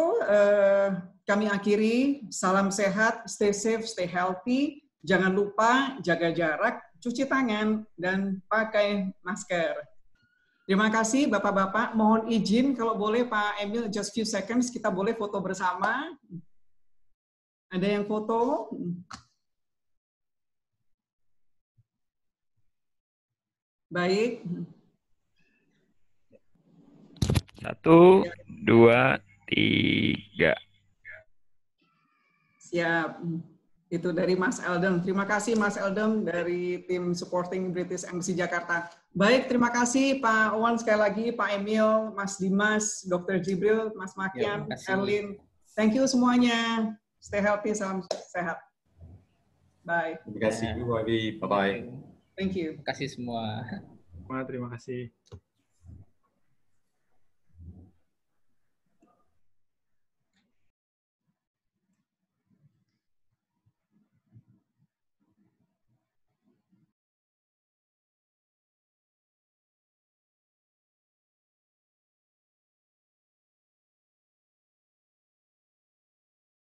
kami akhiri, salam sehat, stay safe, stay healthy, jangan lupa jaga jarak, cuci tangan, dan pakai masker. Terima kasih Bapak-Bapak, mohon izin kalau boleh Pak Emil, just few seconds, kita boleh foto bersama. Ada yang foto? Baik. 1, 2, 3. Siap. Itu dari Mas Eldem. Terima kasih Mas Eldem dari tim supporting British Embassy Jakarta. Baik, terima kasih Pak Owen sekali lagi, Pak Emil, Mas Dimas, Dr. Jibril, Mas Makian, Erlin. Thank you semuanya. Stay healthy, salam sehat. Bye. Terima kasih Bu Wabi. Bye-bye. Thank you. Terima kasih semua. Terima kasih.